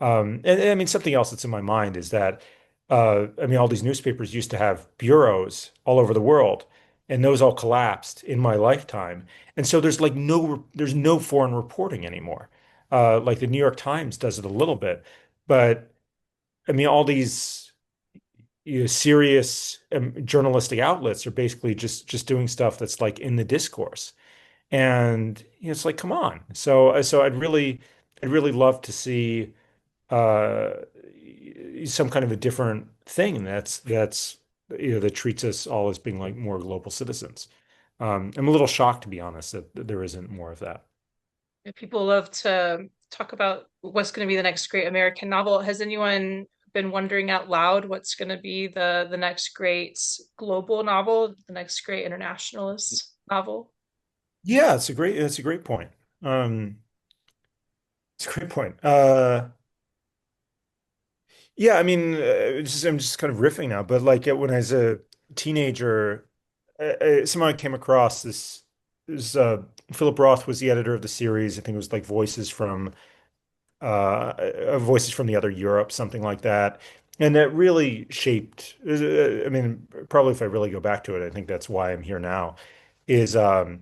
And I mean, something else that's in my mind is that, all these newspapers used to have bureaus all over the world, and those all collapsed in my lifetime. And so there's no foreign reporting anymore. Like the New York Times does it a little bit, but all these serious journalistic outlets are basically just doing stuff that's like in the discourse, and it's like, come on. So I'd really love to see uh, some kind of a different thing that treats us all as being like more global citizens. I'm a little shocked, to be honest, that there isn't more of that. People love to talk about what's going to be the next great American novel. Has anyone been wondering out loud what's going to be the next great global novel, the next great internationalist novel? Yeah, it's a great point. Um, it's a great point. Yeah, I'm just kind of riffing now, but like when I was a teenager, somehow I came across this Philip Roth was the editor of the series. I think it was like Voices from the Other Europe, something like that. And that really shaped, probably if I really go back to it, I think that's why I'm here now, is um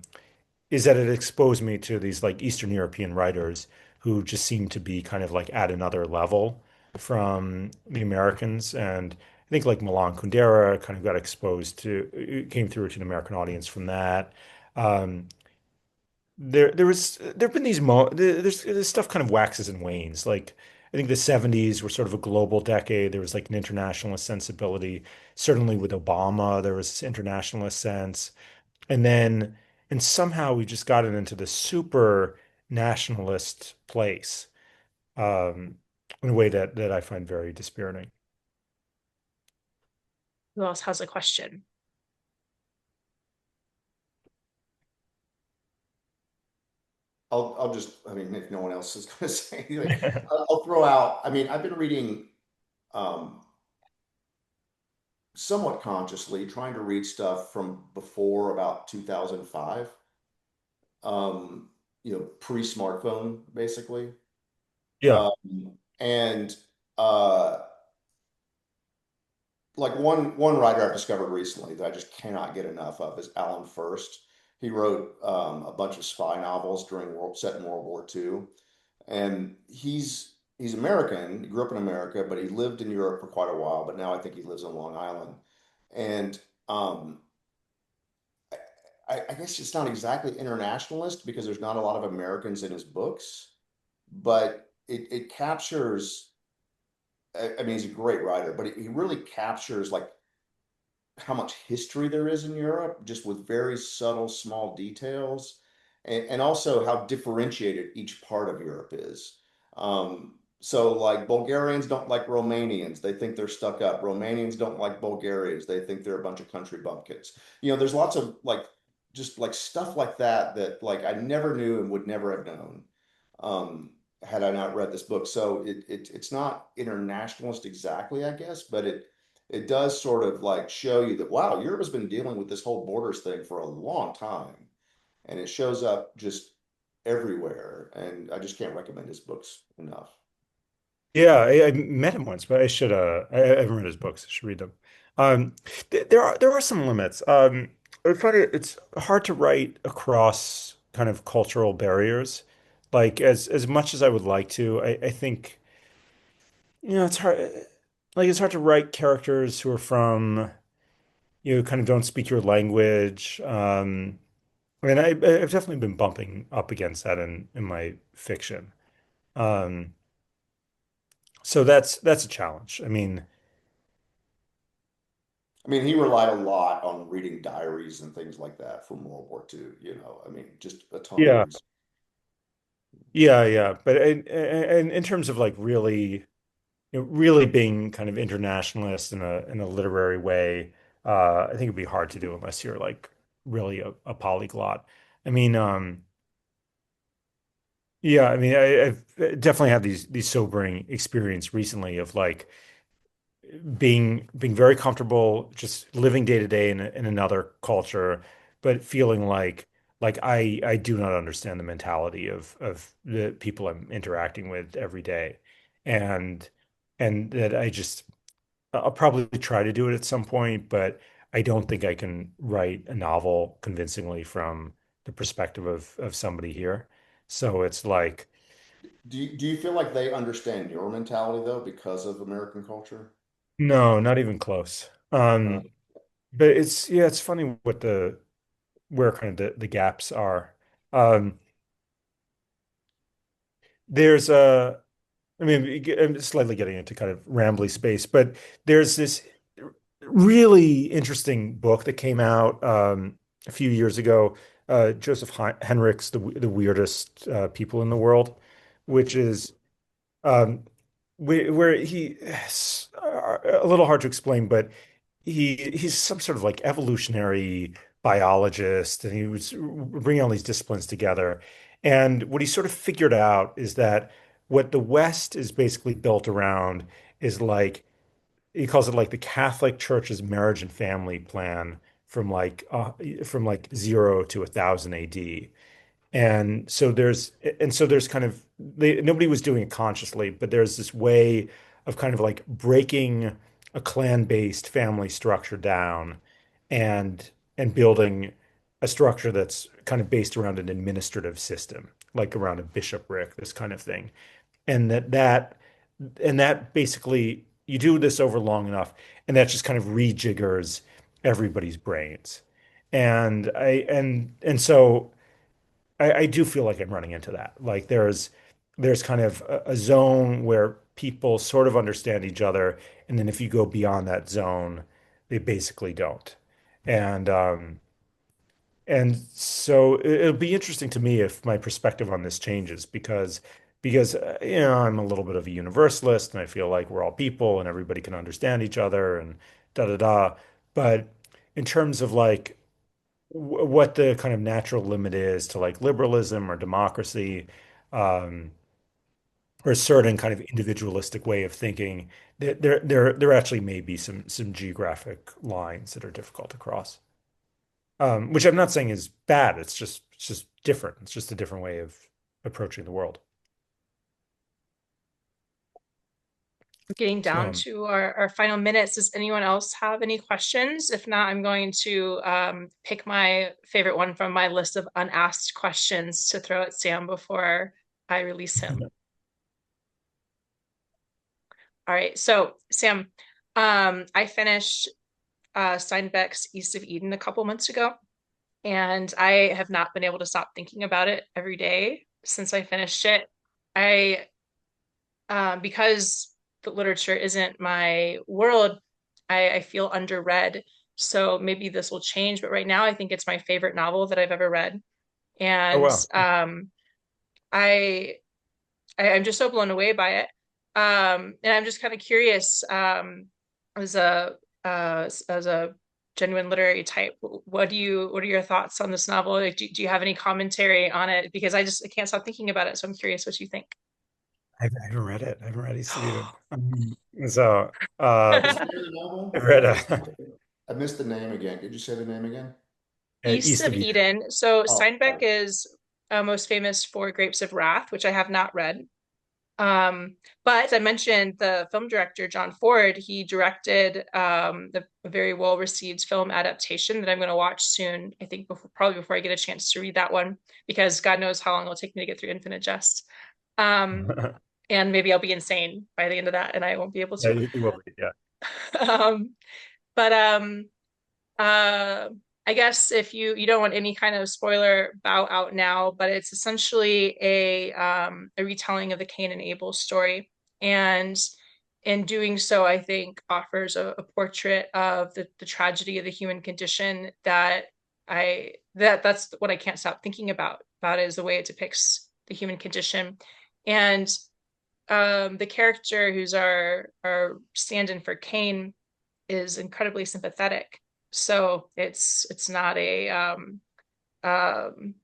is that it exposed me to these like Eastern European writers who just seem to be kind of like at another level from the Americans. And I think like Milan Kundera kind of got exposed to, came through to an American audience from that. Um, there've been these mo there's this stuff kind of waxes and wanes. Like I think the 70s were sort of a global decade. There was like an internationalist sensibility. Certainly with Obama, there was this internationalist sense. And then, and somehow we just gotten into this super nationalist place, um, in a way that I find very dispiriting. Who else has a question? I'll just, I mean, if no one else is going to say anything, I'll throw out, I mean, I've been reading um, somewhat consciously, trying to read stuff from before about 2005, um, pre-smartphone, basically. Yeah. And uh, like one writer I've discovered recently that I just cannot get enough of is Alan First. He wrote a bunch of spy novels set in World War II, and he's American. He grew up in America, but he lived in Europe for quite a while. But now I think he lives on Long Island, and um, I guess it's not exactly internationalist because there's not a lot of Americans in his books, but it captures. I mean, he's a great writer, but he really captures like how much history there is in Europe, just with very subtle, small details, and also how differentiated each part of Europe is. So, like, Bulgarians don't like Romanians, they think they're stuck up. Romanians don't like Bulgarians, they think they're a bunch of country bumpkins. There's lots of like, just like stuff like that that like I never knew and would never have known um, had I not read this book. So it's not internationalist exactly, I guess, but it does sort of like show you that wow, Europe has been dealing with this whole borders thing for a long time, and it shows up just everywhere. And I just can't recommend his books enough. Yeah, I met him once, but I should I haven't read his books. I should read them. There are some limits. It's hard to write across kind of cultural barriers. Like as much as I would like to, I think it's hard it's hard to write characters who are from, kind of don't speak your language. I've definitely been bumping up against that in my fiction. Um, so that's a challenge. I mean, I mean, he relied a lot on reading diaries and things like that from World War II. I mean, just a ton of yeah. research. Yeah. But in terms of like really, really being kind of internationalist in a literary way, I think it'd be hard to do unless you're like really a polyglot. I mean, yeah, I mean, I've definitely had these sobering experience recently of like being very comfortable just living day to day in another culture, but feeling like I do not understand the mentality of the people I'm interacting with every day. And and that I'll probably try to do it at some point, but I don't think I can write a novel convincingly from the perspective of somebody here. So it's like, Do you feel like they understand your mentality though because of American culture? no, not even close. Uh, But it's funny what the where kind of the gaps are. Um, there's a, I mean, I'm slightly getting into kind of rambly space, but there's this really interesting book that came out a few years ago, Joseph Henrich's The Weirdest People in the World, which is um, where he a little hard to explain, but he's some sort of like evolutionary biologist, and he was bringing all these disciplines together. And what he sort of figured out is that what the West is basically built around is like he calls it like the Catholic Church's marriage and family plan from like 0 to 1,000 AD. And so there's kind of nobody was doing it consciously, but there's this way of kind of like breaking a clan-based family structure down and building a structure that's kind of based around an administrative system, like around a bishopric, this kind of thing. And that basically you do this over long enough, and that just kind of rejiggers everybody's brains. And so I do feel like I'm running into that. Like there's kind of a zone where people sort of understand each other, and then if you go beyond that zone, they basically don't. And so it'll be interesting to me if my perspective on this changes because I'm a little bit of a universalist, and I feel like we're all people and everybody can understand each other, and da da da. But in terms of like what the kind of natural limit is to like liberalism or democracy, um, or a certain kind of individualistic way of thinking, there actually may be some geographic lines that are difficult to cross. Which I'm not saying is bad. It's just different. It's just a different way of approaching the world. Getting down Um, to our final minutes. Does anyone else have any questions? If not, I'm going to pick my favorite one from my list of unasked questions to throw at Sam before I release him. All right. So, Sam, I finished Steinbeck's East of Eden a couple months ago, and I have not been able to stop thinking about it every day since I finished it. I because the literature isn't my world, I feel underread. So maybe this will change, but right now I think it's my favorite novel that I've ever read. oh And wow. I, I'm just so blown away by it. And I'm just kind of curious, as a genuine literary type, what are your thoughts on this novel? Like, do you have any commentary on it? Because I can't stop thinking about it. So I'm curious what you think. I haven't read it. I haven't read East of Eden. So uh, What's the name of the I novel? read I missed the name again. Could you say the name again? East East of of Eden. Eden. So Oh, Steinbeck is most famous for Grapes of Wrath, which I have not read. But I mentioned the film director, John Ford. He directed the very well-received film adaptation that I'm going to watch soon. I think probably before I get a chance to read that one, because God knows how long it'll take me to get through Infinite Jest. Um, and maybe I'll be insane by the end of that, and I won't be able Yeah, to. you will be. Yeah. um, but uh, I guess if you don't want any kind of spoiler bow out now, but it's essentially a retelling of the Cain and Abel story, and in doing so, I think offers a portrait of the tragedy of the human condition that that's what I can't stop thinking about it, is the way it depicts the human condition. And the character who's our stand-in for Cain is incredibly sympathetic. So it's not a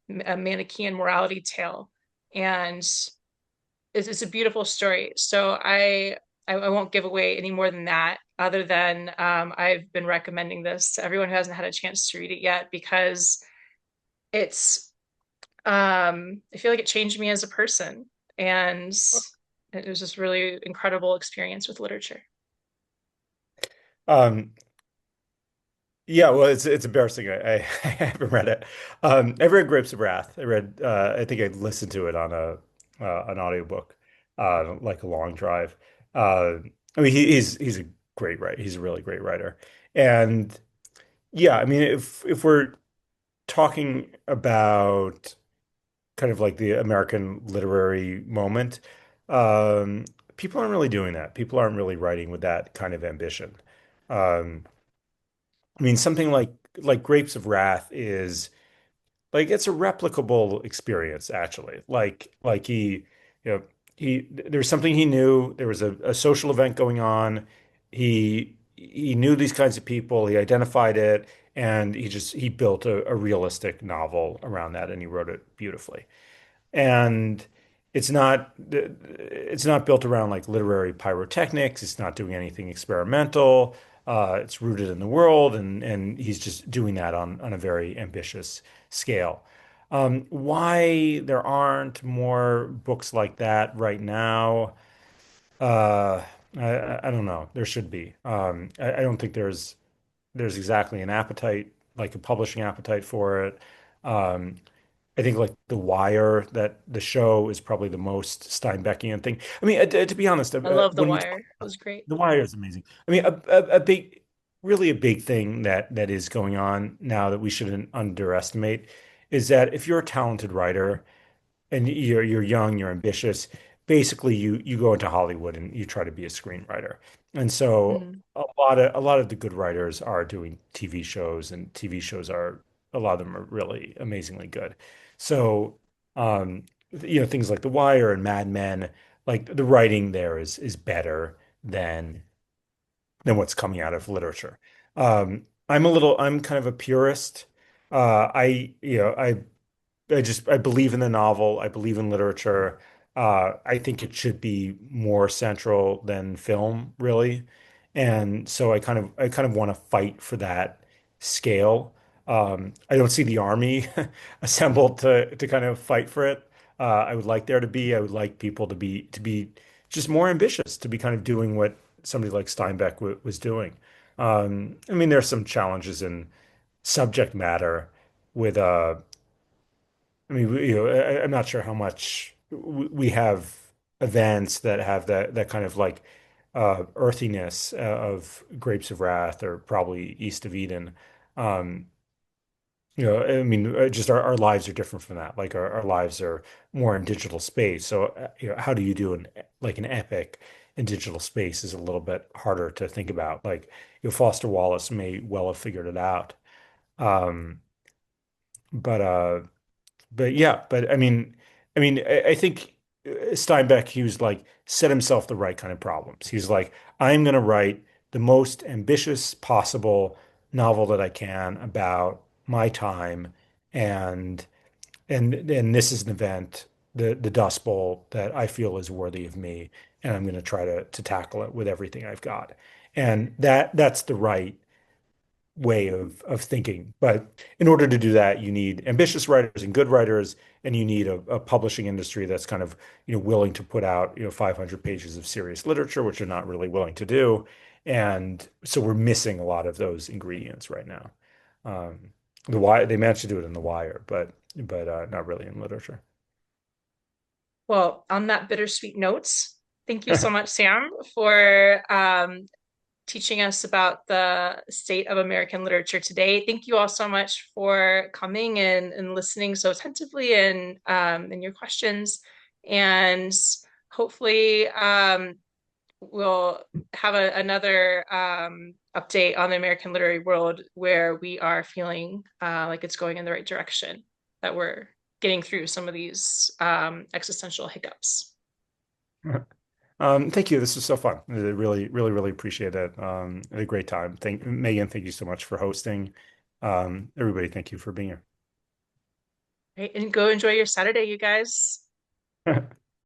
Manichaean morality tale, and it's a beautiful story. So I won't give away any more than that, other than I've been recommending this to everyone who hasn't had a chance to read it yet, because it's I feel like it changed me as a person, and it was just really incredible experience with literature. Um, yeah, well, it's embarrassing. I haven't read it. I read Grapes of Wrath. I think I listened to it on a an audiobook, like a long drive. Uh, I mean, he's a great writer. He's a really great writer. And yeah, I mean, if we're talking about kind of like the American literary moment, um, people aren't really doing that. People aren't really writing with that kind of ambition. Um, I mean, something like Grapes of Wrath is like it's a replicable experience, actually. Like you know, there's something he knew. There was a social event going on. He knew these kinds of people. He identified it, and he built a realistic novel around that, and he wrote it beautifully. And it's not built around like literary pyrotechnics. It's not doing anything experimental. It's rooted in the world, and he's just doing that on a very ambitious scale. Why there aren't more books like that right now? Uh, I don't know. There should be. I don't think there's exactly an appetite, like a publishing appetite for it. Um, I think like The Wire, that the show is probably the most Steinbeckian thing. I mean, to be honest, I love The when we Wire. talk It about was great. The Wire is amazing. I mean, really a big thing that is going on now that we shouldn't underestimate is that if you're a talented writer and you're young, you're ambitious. Basically, you go into Hollywood and you try to be a screenwriter. And so Mm. a lot of the good writers are doing TV shows, and TV shows are a lot of them are really amazingly good. So um, things like The Wire and Mad Men, like the writing there is better than than what's coming out of literature. I'm kind of a purist. I believe in the novel. I believe in literature. I think it should be more central than film, really. And so I kind of want to fight for that scale. I don't see the army assembled to kind of fight for it. I would like there to be. I would like people to be just more ambitious, to be kind of doing what somebody like Steinbeck w was doing. I mean, there's some challenges in subject matter with I mean, I'm not sure how much we have events that have that kind of like earthiness of Grapes of Wrath or probably East of Eden. Um, I mean, just our lives are different from that. Like our lives are more in digital space. So, how do you do an epic in digital space is a little bit harder to think about. Like, Foster Wallace may well have figured it out. Um, but yeah, but I think Steinbeck, he was like set himself the right kind of problems. He's like, I'm going to write the most ambitious possible novel that I can about my time, and and this is an event, the Dust Bowl, that I feel is worthy of me, and I'm going to try to tackle it with everything I've got, and that's the right way of thinking. But in order to do that, you need ambitious writers and good writers, and you need a publishing industry that's kind of, willing to put out, 500 pages of serious literature, which you're not really willing to do. And so we're missing a lot of those ingredients right now. The Wire, they managed to do it in The Wire, but not really in literature. Well, on that bittersweet notes, thank you so much, Sam, for teaching us about the state of American literature today. Thank you all so much for coming and listening so attentively and your questions. And hopefully, we'll have another update on the American literary world where we are feeling like it's going in the right direction, that we're getting through some of these existential hiccups. Thank you. This was so fun. I really, really, really appreciate it. I had a great time. Megan, thank you so much for hosting. Everybody, thank you for being Right, and go enjoy your Saturday, you guys. here.